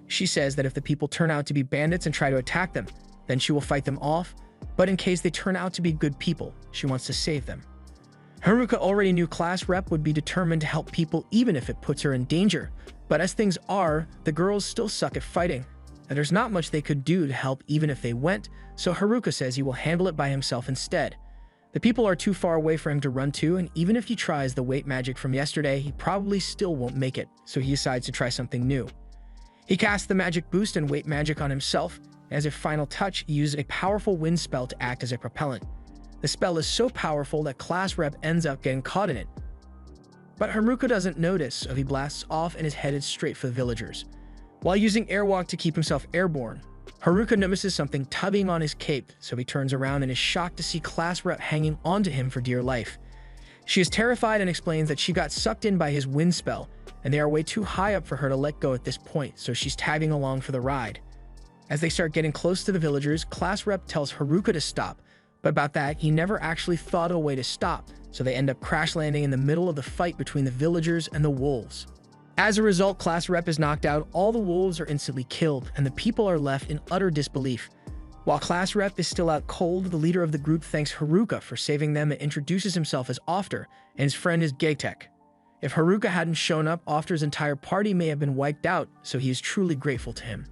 She says that if the people turn out to be bandits and try to attack them, then she will fight them off, but in case they turn out to be good people, she wants to save them. Haruka already knew class rep would be determined to help people even if it puts her in danger, but as things are, the girls still suck at fighting, and there's not much they could do to help even if they went, so Haruka says he will handle it by himself instead. The people are too far away for him to run to, and even if he tries the weight magic from yesterday, he probably still won't make it, so he decides to try something new. He casts the magic boost and weight magic on himself, and as a final touch, he uses a powerful wind spell to act as a propellant. The spell is so powerful that class rep ends up getting caught in it. But Haruka doesn't notice, so he blasts off and is headed straight for the villagers. While using airwalk to keep himself airborne, Haruka notices something tugging on his cape, so he turns around and is shocked to see class rep hanging onto him for dear life. She is terrified and explains that she got sucked in by his wind spell, and they are way too high up for her to let go at this point, so she's tagging along for the ride. As they start getting close to the villagers, class rep tells Haruka to stop, but about that, he never actually thought of a way to stop, so they end up crash landing in the middle of the fight between the villagers and the wolves. As a result, class rep is knocked out, all the wolves are instantly killed, and the people are left in utter disbelief. While class rep is still out cold, the leader of the group thanks Haruka for saving them and introduces himself as Ofter, and his friend is Gatek. If Haruka hadn't shown up, Ofter's entire party may have been wiped out, so he is truly grateful to him.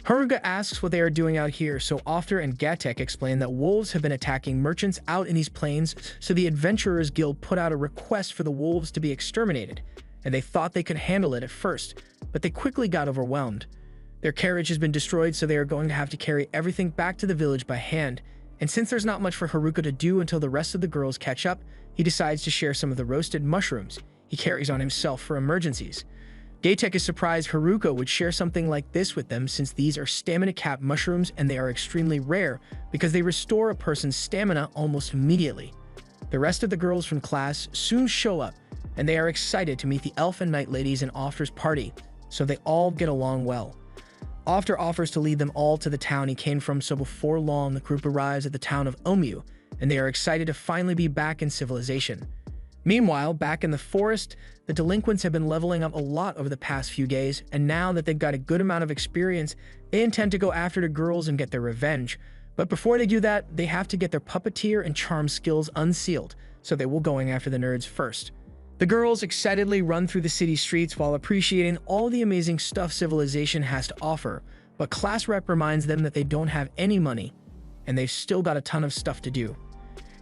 Haruka asks what they are doing out here, so Ofter and Gatek explain that wolves have been attacking merchants out in these plains, so the Adventurers Guild put out a request for the wolves to be exterminated, and they thought they could handle it at first, but they quickly got overwhelmed. Their carriage has been destroyed, so they are going to have to carry everything back to the village by hand, and since there's not much for Haruka to do until the rest of the girls catch up, he decides to share some of the roasted mushrooms he carries on himself for emergencies. Gatek is surprised Haruka would share something like this with them since these are stamina-capped mushrooms and they are extremely rare because they restore a person's stamina almost immediately. The rest of the girls from class soon show up, and they are excited to meet the elf and night ladies in Ofter's party, so they all get along well. Ofter offers to lead them all to the town he came from, so before long the group arrives at the town of Omu, and they are excited to finally be back in civilization. Meanwhile, back in the forest, the delinquents have been leveling up a lot over the past few days, and now that they've got a good amount of experience, they intend to go after the girls and get their revenge. But before they do that, they have to get their puppeteer and charm skills unsealed, so they will going after the nerds first. The girls excitedly run through the city streets while appreciating all the amazing stuff civilization has to offer, but class rep reminds them that they don't have any money, and they've still got a ton of stuff to do.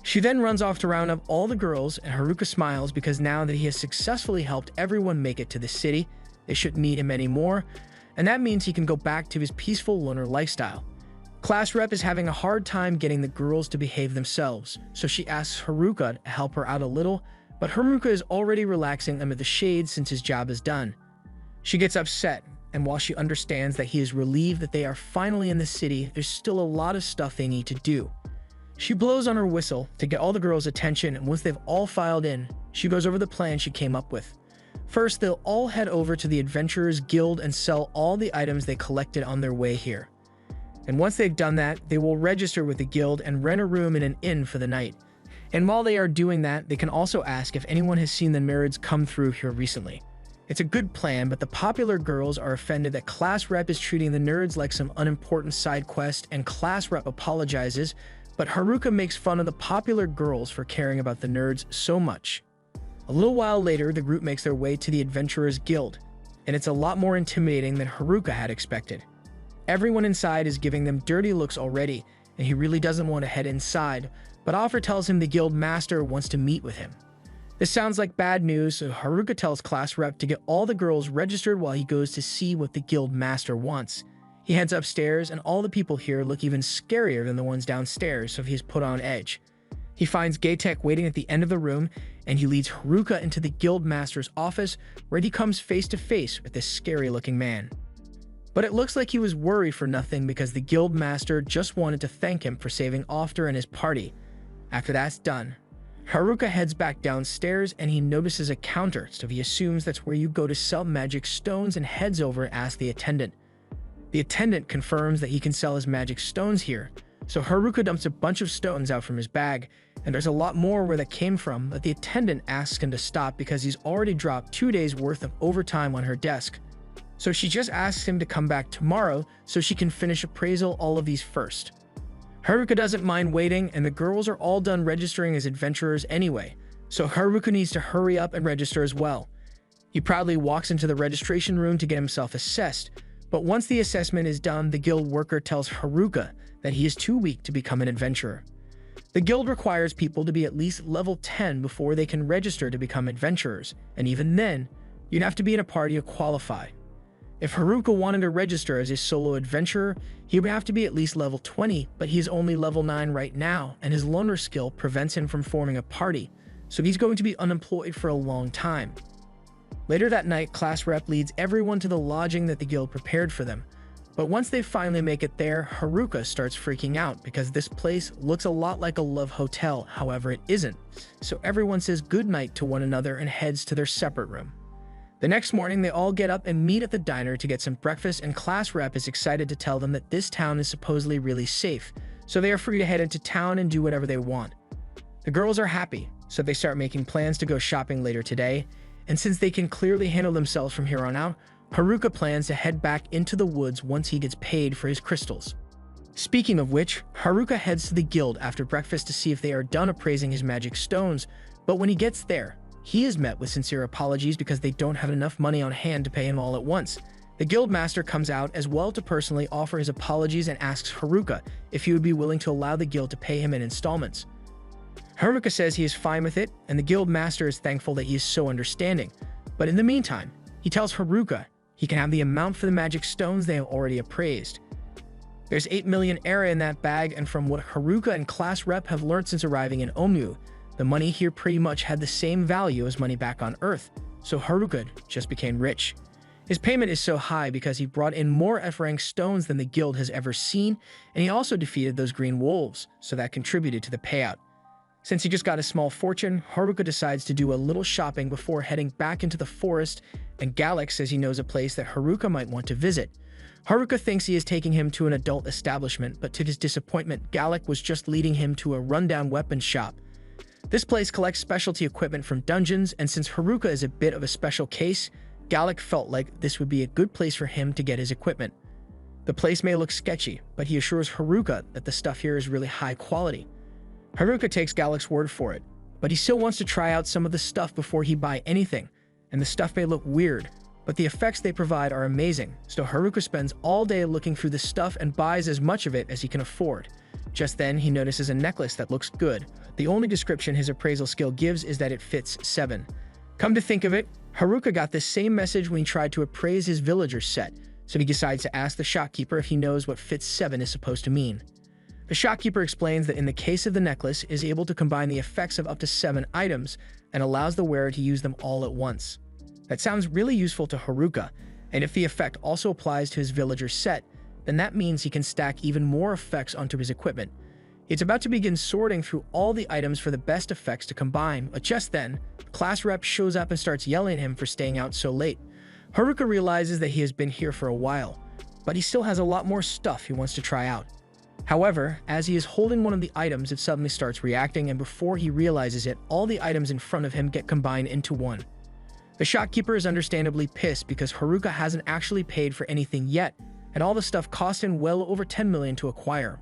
She then runs off to round up all the girls, and Haruka smiles because now that he has successfully helped everyone make it to the city, they shouldn't need him anymore, and that means he can go back to his peaceful loner lifestyle. Class rep is having a hard time getting the girls to behave themselves, so she asks Haruka to help her out a little, but Haruka is already relaxing under the shade since his job is done. She gets upset, and while she understands that he is relieved that they are finally in the city, there's still a lot of stuff they need to do. She blows on her whistle to get all the girls' attention, and once they've all filed in, she goes over the plan she came up with. First, they'll all head over to the Adventurers Guild and sell all the items they collected on their way here. And once they've done that, they will register with the guild and rent a room in an inn for the night. And while they are doing that, they can also ask if anyone has seen the nerds come through here recently. It's a good plan, but the popular girls are offended that class rep is treating the nerds like some unimportant side quest, and class rep apologizes, but Haruka makes fun of the popular girls for caring about the nerds so much. A little while later, the group makes their way to the Adventurers Guild, and it's a lot more intimidating than Haruka had expected. Everyone inside is giving them dirty looks already, and he really doesn't want to head inside, but Offer tells him the guild master wants to meet with him. This sounds like bad news, so Haruka tells class rep to get all the girls registered while he goes to see what the guild master wants. He heads upstairs, and all the people here look even scarier than the ones downstairs, so he's put on edge. He finds Gaytech waiting at the end of the room, and he leads Haruka into the guild master's office, where he comes face to face with this scary-looking man. But it looks like he was worried for nothing because the guild master just wanted to thank him for saving Ofter and his party. After that's done, Haruka heads back downstairs and he notices a counter, so he assumes that's where you go to sell magic stones and heads over and asks the attendant. The attendant confirms that he can sell his magic stones here, so Haruka dumps a bunch of stones out from his bag, and there's a lot more where that came from, but the attendant asks him to stop because he's already dropped 2 days worth of overtime on her desk. So she just asks him to come back tomorrow so she can finish appraisal all of these first. Haruka doesn't mind waiting, and the girls are all done registering as adventurers anyway, so Haruka needs to hurry up and register as well. He proudly walks into the registration room to get himself assessed, but once the assessment is done, the guild worker tells Haruka that he is too weak to become an adventurer. The guild requires people to be at least level 10 before they can register to become adventurers, and even then, you'd have to be in a party to qualify. If Haruka wanted to register as a solo adventurer, he would have to be at least level 20, but he is only level 9 right now, and his loner skill prevents him from forming a party, so he's going to be unemployed for a long time. Later that night, class rep leads everyone to the lodging that the guild prepared for them, but once they finally make it there, Haruka starts freaking out because this place looks a lot like a love hotel, however it isn't, so everyone says goodnight to one another and heads to their separate room. The next morning, they all get up and meet at the diner to get some breakfast, and class rep is excited to tell them that this town is supposedly really safe, so they are free to head into town and do whatever they want. The girls are happy, so they start making plans to go shopping later today, and since they can clearly handle themselves from here on out, Haruka plans to head back into the woods once he gets paid for his crystals. Speaking of which, Haruka heads to the guild after breakfast to see if they are done appraising his magic stones, but when he gets there, he is met with sincere apologies because they don't have enough money on hand to pay him all at once. The guild master comes out as well to personally offer his apologies and asks Haruka if he would be willing to allow the guild to pay him in installments. Haruka says he is fine with it, and the guild master is thankful that he is so understanding. But in the meantime, he tells Haruka he can have the amount for the magic stones they have already appraised. There's 8 million era in that bag, and from what Haruka and class rep have learned since arriving in Omu, the money here pretty much had the same value as money back on Earth, so Haruka just became rich. His payment is so high because he brought in more F-rank stones than the guild has ever seen, and he also defeated those green wolves, so that contributed to the payout. Since he just got a small fortune, Haruka decides to do a little shopping before heading back into the forest, and Galek says he knows a place that Haruka might want to visit. Haruka thinks he is taking him to an adult establishment, but to his disappointment, Galek was just leading him to a rundown weapons shop. This place collects specialty equipment from dungeons, and since Haruka is a bit of a special case, Galek felt like this would be a good place for him to get his equipment. The place may look sketchy, but he assures Haruka that the stuff here is really high quality. Haruka takes Galek's word for it, but he still wants to try out some of the stuff before he buy anything, and the stuff may look weird, but the effects they provide are amazing, so Haruka spends all day looking through the stuff and buys as much of it as he can afford. Just then, he notices a necklace that looks good. The only description his appraisal skill gives is that it fits 7. Come to think of it, Haruka got this same message when he tried to appraise his villager set, so he decides to ask the shopkeeper if he knows what fits 7 is supposed to mean. The shopkeeper explains that in the case of the necklace, is able to combine the effects of up to 7 items and allows the wearer to use them all at once. That sounds really useful to Haruka, and if the effect also applies to his villager set, then that means he can stack even more effects onto his equipment. It's about to begin sorting through all the items for the best effects to combine, but just then, class rep shows up and starts yelling at him for staying out so late. Haruka realizes that he has been here for a while, but he still has a lot more stuff he wants to try out. However, as he is holding one of the items, it suddenly starts reacting, and before he realizes it, all the items in front of him get combined into one. The shopkeeper is understandably pissed because Haruka hasn't actually paid for anything yet, and all the stuff cost him well over 10 million to acquire.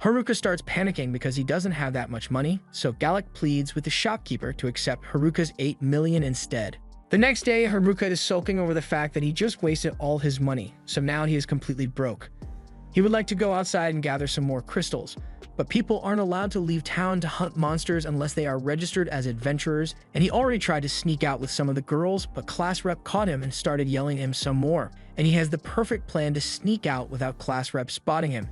Haruka starts panicking because he doesn't have that much money, so Galak pleads with the shopkeeper to accept Haruka's 8 million instead. The next day, Haruka is sulking over the fact that he just wasted all his money, so now he is completely broke. He would like to go outside and gather some more crystals, but people aren't allowed to leave town to hunt monsters unless they are registered as adventurers, and he already tried to sneak out with some of the girls, but class rep caught him and started yelling at him some more, and he has the perfect plan to sneak out without class rep spotting him.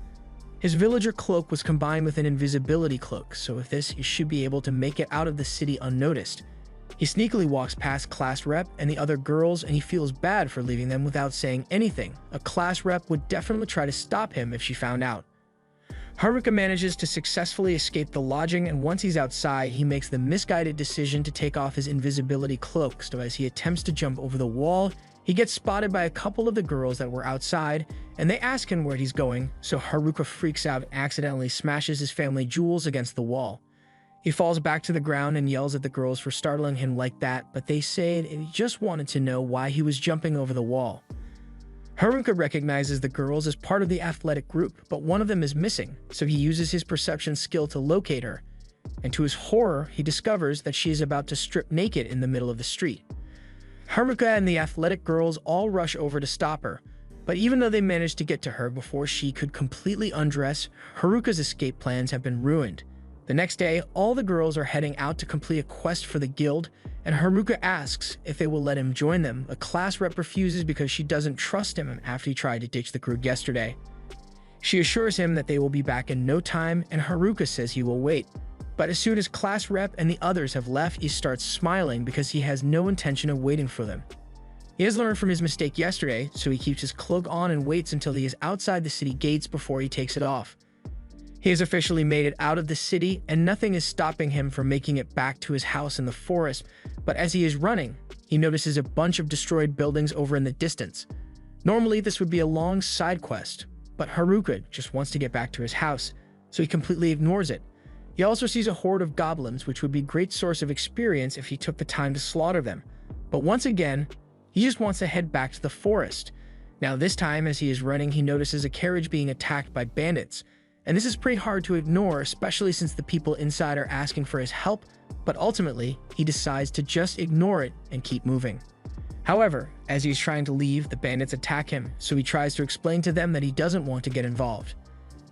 His villager cloak was combined with an invisibility cloak, so with this, he should be able to make it out of the city unnoticed. He sneakily walks past class rep and the other girls, and he feels bad for leaving them without saying anything. A class rep would definitely try to stop him if she found out. Haruka manages to successfully escape the lodging, and once he's outside, he makes the misguided decision to take off his invisibility cloak, so as he attempts to jump over the wall, he gets spotted by a couple of the girls that were outside, and they ask him where he's going, so Haruka freaks out and accidentally smashes his family jewels against the wall. He falls back to the ground and yells at the girls for startling him like that, but they say that he just wanted to know why he was jumping over the wall. Haruka recognizes the girls as part of the athletic group, but one of them is missing, so he uses his perception skill to locate her. And to his horror, he discovers that she is about to strip naked in the middle of the street. Haruka and the athletic girls all rush over to stop her, but even though they manage to get to her before she could completely undress, Haruka's escape plans have been ruined. The next day, all the girls are heading out to complete a quest for the guild, and Haruka asks if they will let him join them. A class rep refuses because she doesn't trust him after he tried to ditch the crew yesterday. She assures him that they will be back in no time, and Haruka says he will wait. But as soon as class rep and the others have left, he starts smiling because he has no intention of waiting for them. He has learned from his mistake yesterday, so he keeps his cloak on and waits until he is outside the city gates before he takes it off. He has officially made it out of the city, and nothing is stopping him from making it back to his house in the forest, but as he is running, he notices a bunch of destroyed buildings over in the distance. Normally, this would be a long side quest, but Haruka just wants to get back to his house, so he completely ignores it. He also sees a horde of goblins, which would be a great source of experience if he took the time to slaughter them. But once again, he just wants to head back to the forest. Now this time, as he is running, he notices a carriage being attacked by bandits. And this is pretty hard to ignore, especially since the people inside are asking for his help, but ultimately, he decides to just ignore it and keep moving. However, as he's trying to leave, the bandits attack him, so he tries to explain to them that he doesn't want to get involved.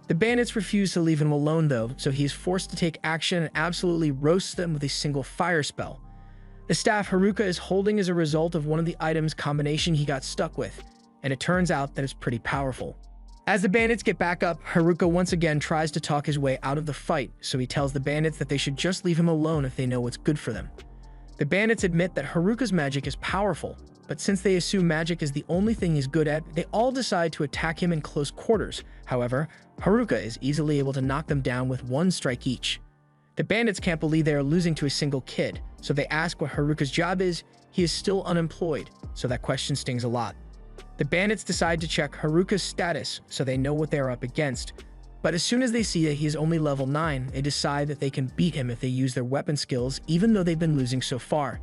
The bandits refuse to leave him alone though, so he is forced to take action and absolutely roasts them with a single fire spell. The staff Haruka is holding is a result of one of the items combination he got stuck with, and it turns out that it's pretty powerful. As the bandits get back up, Haruka once again tries to talk his way out of the fight, so he tells the bandits that they should just leave him alone if they know what's good for them. The bandits admit that Haruka's magic is powerful, but since they assume magic is the only thing he's good at, they all decide to attack him in close quarters. However, Haruka is easily able to knock them down with one strike each. The bandits can't believe they are losing to a single kid, so they ask what Haruka's job is. He is still unemployed, so that question stings a lot. The bandits decide to check Haruka's status so they know what they are up against, but as soon as they see that he is only level 9, they decide that they can beat him if they use their weapon skills, even though they've been losing so far.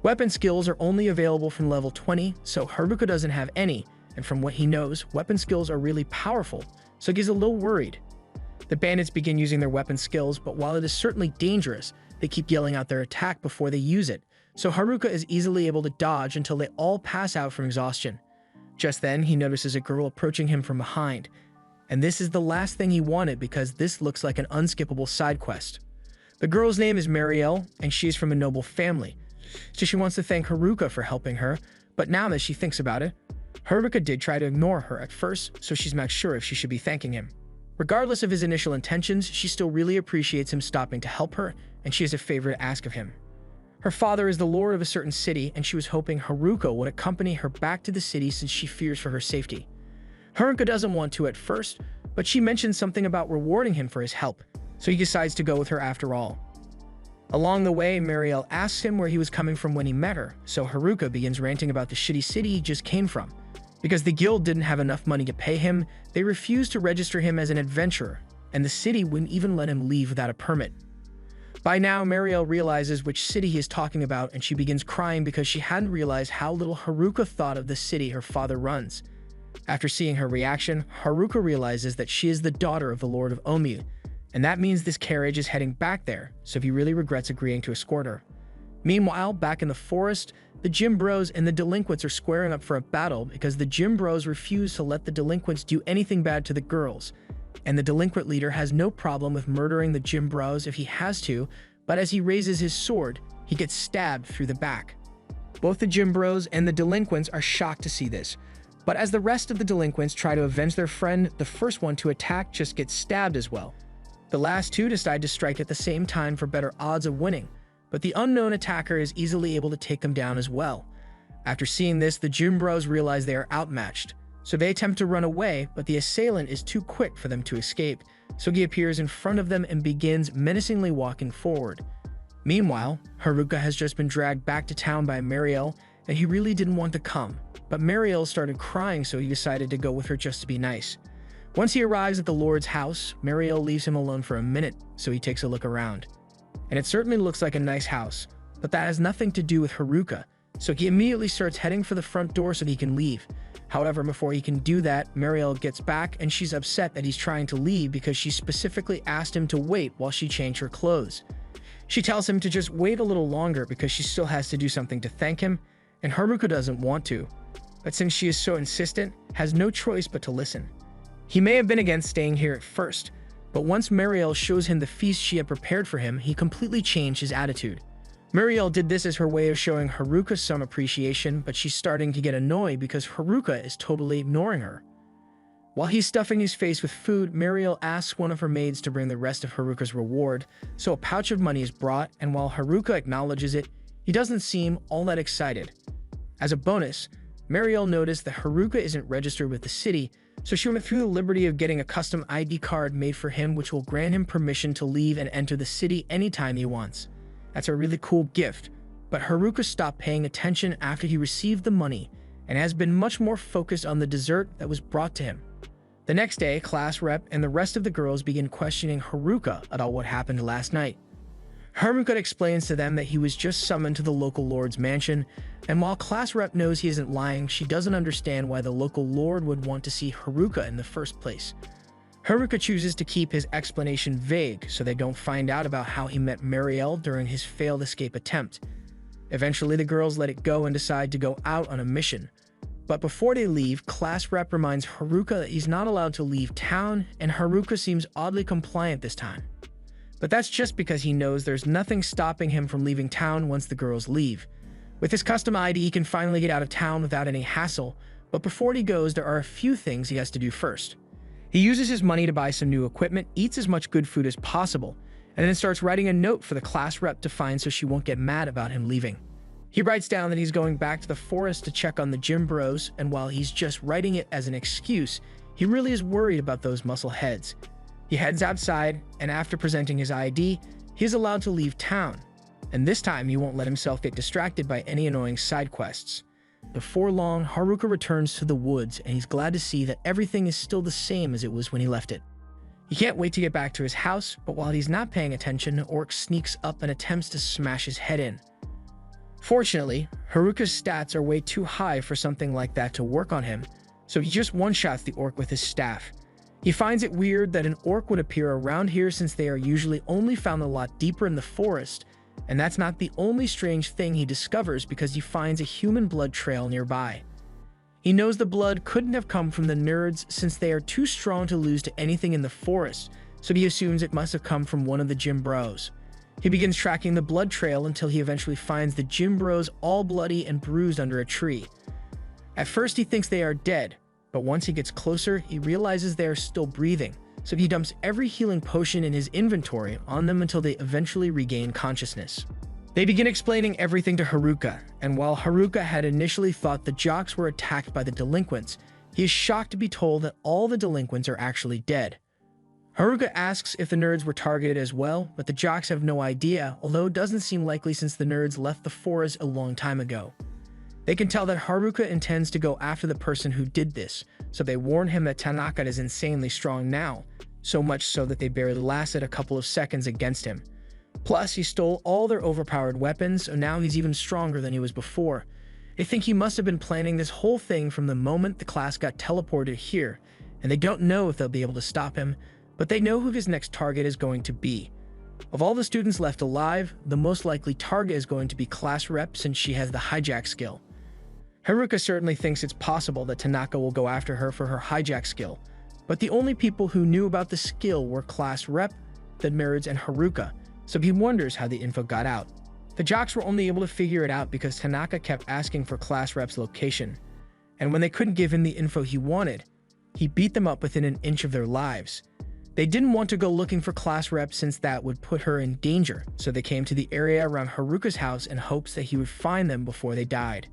Weapon skills are only available from level 20, so Haruka doesn't have any, and from what he knows, weapon skills are really powerful, so he's a little worried. The bandits begin using their weapon skills, but while it is certainly dangerous, they keep yelling out their attack before they use it, so Haruka is easily able to dodge until they all pass out from exhaustion. Just then, he notices a girl approaching him from behind, and this is the last thing he wanted because this looks like an unskippable side quest. The girl's name is Marielle, and she is from a noble family, so she wants to thank Haruka for helping her, but now that she thinks about it, Haruka did try to ignore her at first, so she's not sure if she should be thanking him. Regardless of his initial intentions, she still really appreciates him stopping to help her, and she has a favor to ask of him. Her father is the lord of a certain city, and she was hoping Haruka would accompany her back to the city since she fears for her safety. Haruka doesn't want to at first, but she mentions something about rewarding him for his help, so he decides to go with her after all. Along the way, Marielle asks him where he was coming from when he met her, so Haruka begins ranting about the shitty city he just came from. Because the guild didn't have enough money to pay him, they refused to register him as an adventurer, and the city wouldn't even let him leave without a permit. By now, Mariel realizes which city he is talking about, and she begins crying because she hadn't realized how little Haruka thought of the city her father runs. After seeing her reaction, Haruka realizes that she is the daughter of the Lord of Omiyu, and that means this carriage is heading back there, so he really regrets agreeing to escort her. Meanwhile, back in the forest, the gym bros and the delinquents are squaring up for a battle because the gym bros refuse to let the delinquents do anything bad to the girls, and the delinquent leader has no problem with murdering the gym bros if he has to, but as he raises his sword, he gets stabbed through the back. Both the gym bros and the delinquents are shocked to see this, but as the rest of the delinquents try to avenge their friend, the first one to attack just gets stabbed as well. The last two decide to strike at the same time for better odds of winning, but the unknown attacker is easily able to take them down as well. After seeing this, the gym bros realize they are outmatched, so they attempt to run away, but the assailant is too quick for them to escape, so he appears in front of them and begins menacingly walking forward. Meanwhile, Haruka has just been dragged back to town by Mariel, and he really didn't want to come, but Mariel started crying, so he decided to go with her just to be nice. Once he arrives at the Lord's house, Mariel leaves him alone for a minute, so he takes a look around. And it certainly looks like a nice house, but that has nothing to do with Haruka, so he immediately starts heading for the front door so he can leave. However, before he can do that, Mariel gets back and she's upset that he's trying to leave because she specifically asked him to wait while she changed her clothes. She tells him to just wait a little longer because she still has to do something to thank him, and Haruka doesn't want to, but since she is so insistent, has no choice but to listen. He may have been against staying here at first, but once Mariel shows him the feast she had prepared for him, he completely changed his attitude. Mariel did this as her way of showing Haruka some appreciation, but she's starting to get annoyed because Haruka is totally ignoring her. While he's stuffing his face with food, Mariel asks one of her maids to bring the rest of Haruka's reward, so a pouch of money is brought, and while Haruka acknowledges it, he doesn't seem all that excited. As a bonus, Mariel noticed that Haruka isn't registered with the city, so she went through the liberty of getting a custom ID card made for him which will grant him permission to leave and enter the city anytime he wants. That's a really cool gift, but Haruka stopped paying attention after he received the money and has been much more focused on the dessert that was brought to him. The next day, class rep and the rest of the girls begin questioning Haruka about what happened last night. Haruka explains to them that he was just summoned to the local lord's mansion, and while class rep knows he isn't lying, she doesn't understand why the local lord would want to see Haruka in the first place. Haruka chooses to keep his explanation vague so they don't find out about how he met Mariel during his failed escape attempt. Eventually, the girls let it go and decide to go out on a mission. But before they leave, class rep reminds Haruka that he's not allowed to leave town, and Haruka seems oddly compliant this time. But that's just because he knows there's nothing stopping him from leaving town once the girls leave. With his custom ID, he can finally get out of town without any hassle, but before he goes, there are a few things he has to do first. He uses his money to buy some new equipment, eats as much good food as possible, and then starts writing a note for the class rep to find so she won't get mad about him leaving. He writes down that he's going back to the forest to check on the gym bros, and while he's just writing it as an excuse, he really is worried about those muscle heads. He heads outside, and after presenting his ID, he's allowed to leave town, and this time he won't let himself get distracted by any annoying side quests. Before long, Haruka returns to the woods, and he's glad to see that everything is still the same as it was when he left it. He can't wait to get back to his house, but while he's not paying attention, the orc sneaks up and attempts to smash his head in. Fortunately, Haruka's stats are way too high for something like that to work on him, so he just one-shots the orc with his staff. He finds it weird that an orc would appear around here since they are usually only found a lot deeper in the forest, and that's not the only strange thing he discovers because he finds a human blood trail nearby. He knows the blood couldn't have come from the nerds since they are too strong to lose to anything in the forest, so he assumes it must have come from one of the gym bros. He begins tracking the blood trail until he eventually finds the gym bros all bloody and bruised under a tree. At first he thinks they are dead, but once he gets closer, he realizes they are still breathing, so he dumps every healing potion in his inventory on them until they eventually regain consciousness. They begin explaining everything to Haruka, and while Haruka had initially thought the jocks were attacked by the delinquents, he is shocked to be told that all the delinquents are actually dead. Haruka asks if the nerds were targeted as well, but the jocks have no idea, although it doesn't seem likely since the nerds left the forest a long time ago. They can tell that Haruka intends to go after the person who did this, so they warn him that Tanaka is insanely strong now, so much so that they barely lasted a couple of seconds against him. Plus, he stole all their overpowered weapons, so now he's even stronger than he was before. They think he must have been planning this whole thing from the moment the class got teleported here, and they don't know if they'll be able to stop him, but they know who his next target is going to be. Of all the students left alive, the most likely target is going to be Class Rep since she has the hijack skill. Haruka certainly thinks it's possible that Tanaka will go after her for her hijack skill, but the only people who knew about the skill were Class Rep, the nerds, and Haruka, so he wonders how the info got out. The jocks were only able to figure it out because Tanaka kept asking for Class Rep's location, and when they couldn't give him the info he wanted, he beat them up within an inch of their lives. They didn't want to go looking for Class Rep since that would put her in danger, so they came to the area around Haruka's house in hopes that he would find them before they died.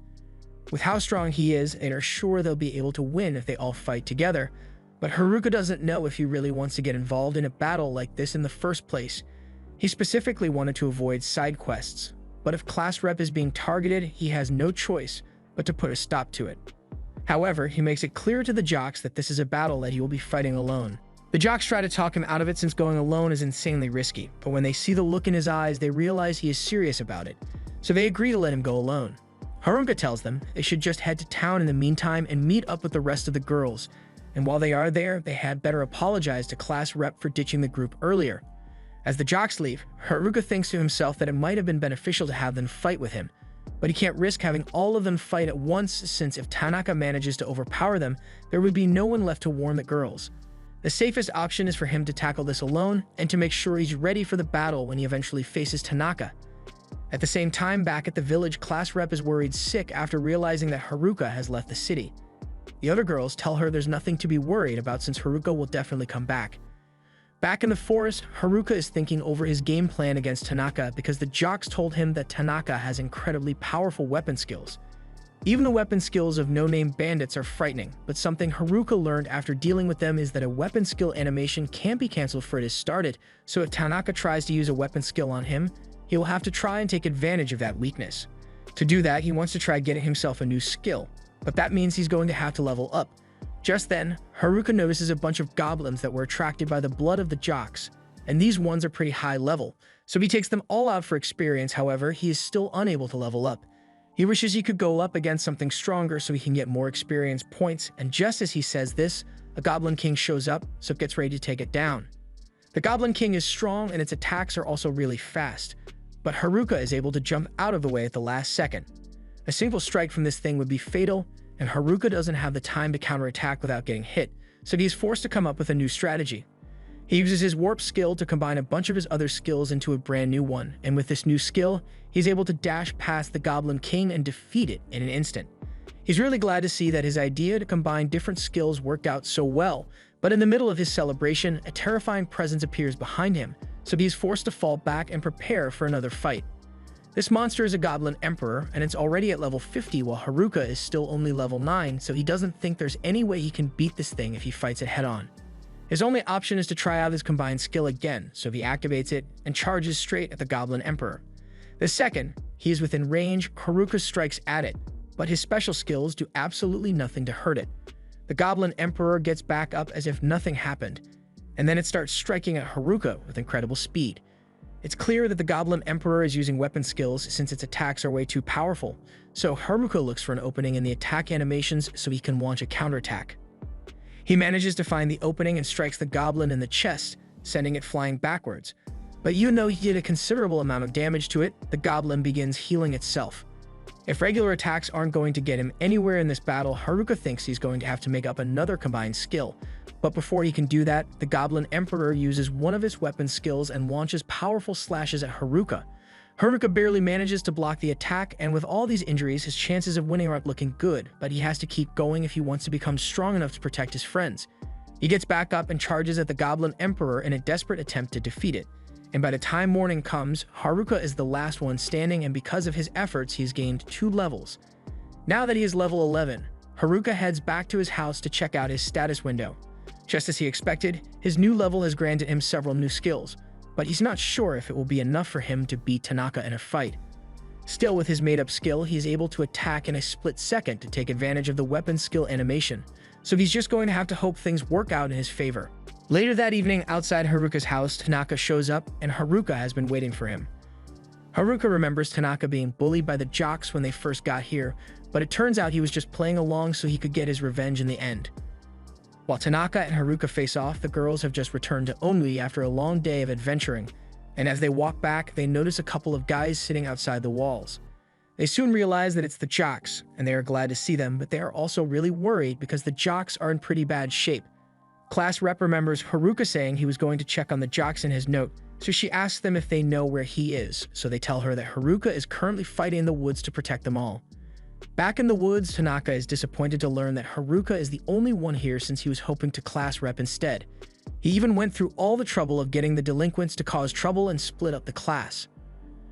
With how strong he is, they are sure they'll be able to win if they all fight together, but Haruka doesn't know if he really wants to get involved in a battle like this in the first place. He specifically wanted to avoid side quests, but if Class Rep is being targeted, he has no choice but to put a stop to it. However, he makes it clear to the jocks that this is a battle that he will be fighting alone. The jocks try to talk him out of it since going alone is insanely risky, but when they see the look in his eyes, they realize he is serious about it, so they agree to let him go alone. Haruka tells them they should just head to town in the meantime and meet up with the rest of the girls, and while they are there, they had better apologize to Class Rep for ditching the group earlier. As the jocks leave, Haruka thinks to himself that it might have been beneficial to have them fight with him, but he can't risk having all of them fight at once since if Tanaka manages to overpower them, there would be no one left to warn the girls. The safest option is for him to tackle this alone and to make sure he's ready for the battle when he eventually faces Tanaka. At the same time, back at the village, Class Rep is worried sick after realizing that Haruka has left the city. The other girls tell her there's nothing to be worried about since Haruka will definitely come back. Back in the forest, Haruka is thinking over his game plan against Tanaka because the jocks told him that Tanaka has incredibly powerful weapon skills. Even the weapon skills of no-name bandits are frightening, but something Haruka learned after dealing with them is that a weapon skill animation can't be cancelled for it is started, so if Tanaka tries to use a weapon skill on him, he will have to try and take advantage of that weakness. To do that, he wants to try getting himself a new skill, but that means he's going to have to level up. Just then, Haruka notices a bunch of goblins that were attracted by the blood of the jocks, and these ones are pretty high level, so he takes them all out for experience. However, he is still unable to level up. He wishes he could go up against something stronger so he can get more experience points, and just as he says this, a Goblin King shows up, so gets ready to take it down. The Goblin King is strong and its attacks are also really fast, but Haruka is able to jump out of the way at the last second. A single strike from this thing would be fatal, and Haruka doesn't have the time to counterattack without getting hit, so he's forced to come up with a new strategy. He uses his warp skill to combine a bunch of his other skills into a brand new one, and with this new skill, he's able to dash past the Goblin King and defeat it in an instant. He's really glad to see that his idea to combine different skills worked out so well, but in the middle of his celebration, a terrifying presence appears behind him, so he's forced to fall back and prepare for another fight. This monster is a Goblin Emperor, and it's already at level 50 while Haruka is still only level 9, so he doesn't think there's any way he can beat this thing if he fights it head-on. His only option is to try out his combined skill again, so he activates it and charges straight at the Goblin Emperor. The second he is within range, Haruka strikes at it, but his special skills do absolutely nothing to hurt it. The Goblin Emperor gets back up as if nothing happened, and then it starts striking at Haruka with incredible speed. It's clear that the Goblin Emperor is using weapon skills since its attacks are way too powerful, so Haruka looks for an opening in the attack animations so he can launch a counterattack. He manages to find the opening and strikes the goblin in the chest, sending it flying backwards. But even though he did a considerable amount of damage to it, the goblin begins healing itself. If regular attacks aren't going to get him anywhere in this battle, Haruka thinks he's going to have to make up another combined skill. But before he can do that, the Goblin Emperor uses one of his weapon skills and launches powerful slashes at Haruka. Haruka barely manages to block the attack, and with all these injuries, his chances of winning aren't looking good, but he has to keep going if he wants to become strong enough to protect his friends. He gets back up and charges at the Goblin Emperor in a desperate attempt to defeat it. And by the time morning comes, Haruka is the last one standing, and because of his efforts, he's gained 2 levels. Now that he is level 11, Haruka heads back to his house to check out his status window. Just as he expected, his new level has granted him several new skills, but he's not sure if it will be enough for him to beat Tanaka in a fight. Still, with his made-up skill, he is able to attack in a split second to take advantage of the weapon skill animation, so he's just going to have to hope things work out in his favor. Later that evening, outside Haruka's house, Tanaka shows up, and Haruka has been waiting for him. Haruka remembers Tanaka being bullied by the jocks when they first got here, but it turns out he was just playing along so he could get his revenge in the end. While Tanaka and Haruka face off, the girls have just returned to Onui after a long day of adventuring, and as they walk back, they notice a couple of guys sitting outside the walls. They soon realize that it's the jocks, and they are glad to see them, but they are also really worried because the jocks are in pretty bad shape. Class rep remembers Haruka saying he was going to check on the jocks in his note, so she asks them if they know where he is, so they tell her that Haruka is currently fighting in the woods to protect them all. Back in the woods, Tanaka is disappointed to learn that Haruka is the only one here since he was hoping to class rep instead. He even went through all the trouble of getting the delinquents to cause trouble and split up the class.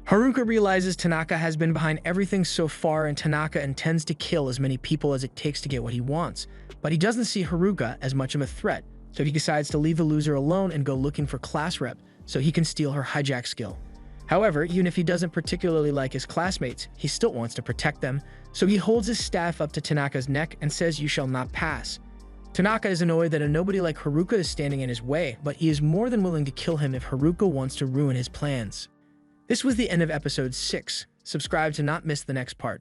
Haruka realizes Tanaka has been behind everything so far, and Tanaka intends to kill as many people as it takes to get what he wants, but he doesn't see Haruka as much of a threat, so he decides to leave the loser alone and go looking for class rep so he can steal her hijack skill. However, even if he doesn't particularly like his classmates, he still wants to protect them, so he holds his staff up to Tanaka's neck and says, "You shall not pass." Tanaka is annoyed that a nobody like Haruka is standing in his way, but he is more than willing to kill him if Haruka wants to ruin his plans. This was the end of episode 6. Subscribe to not miss the next part.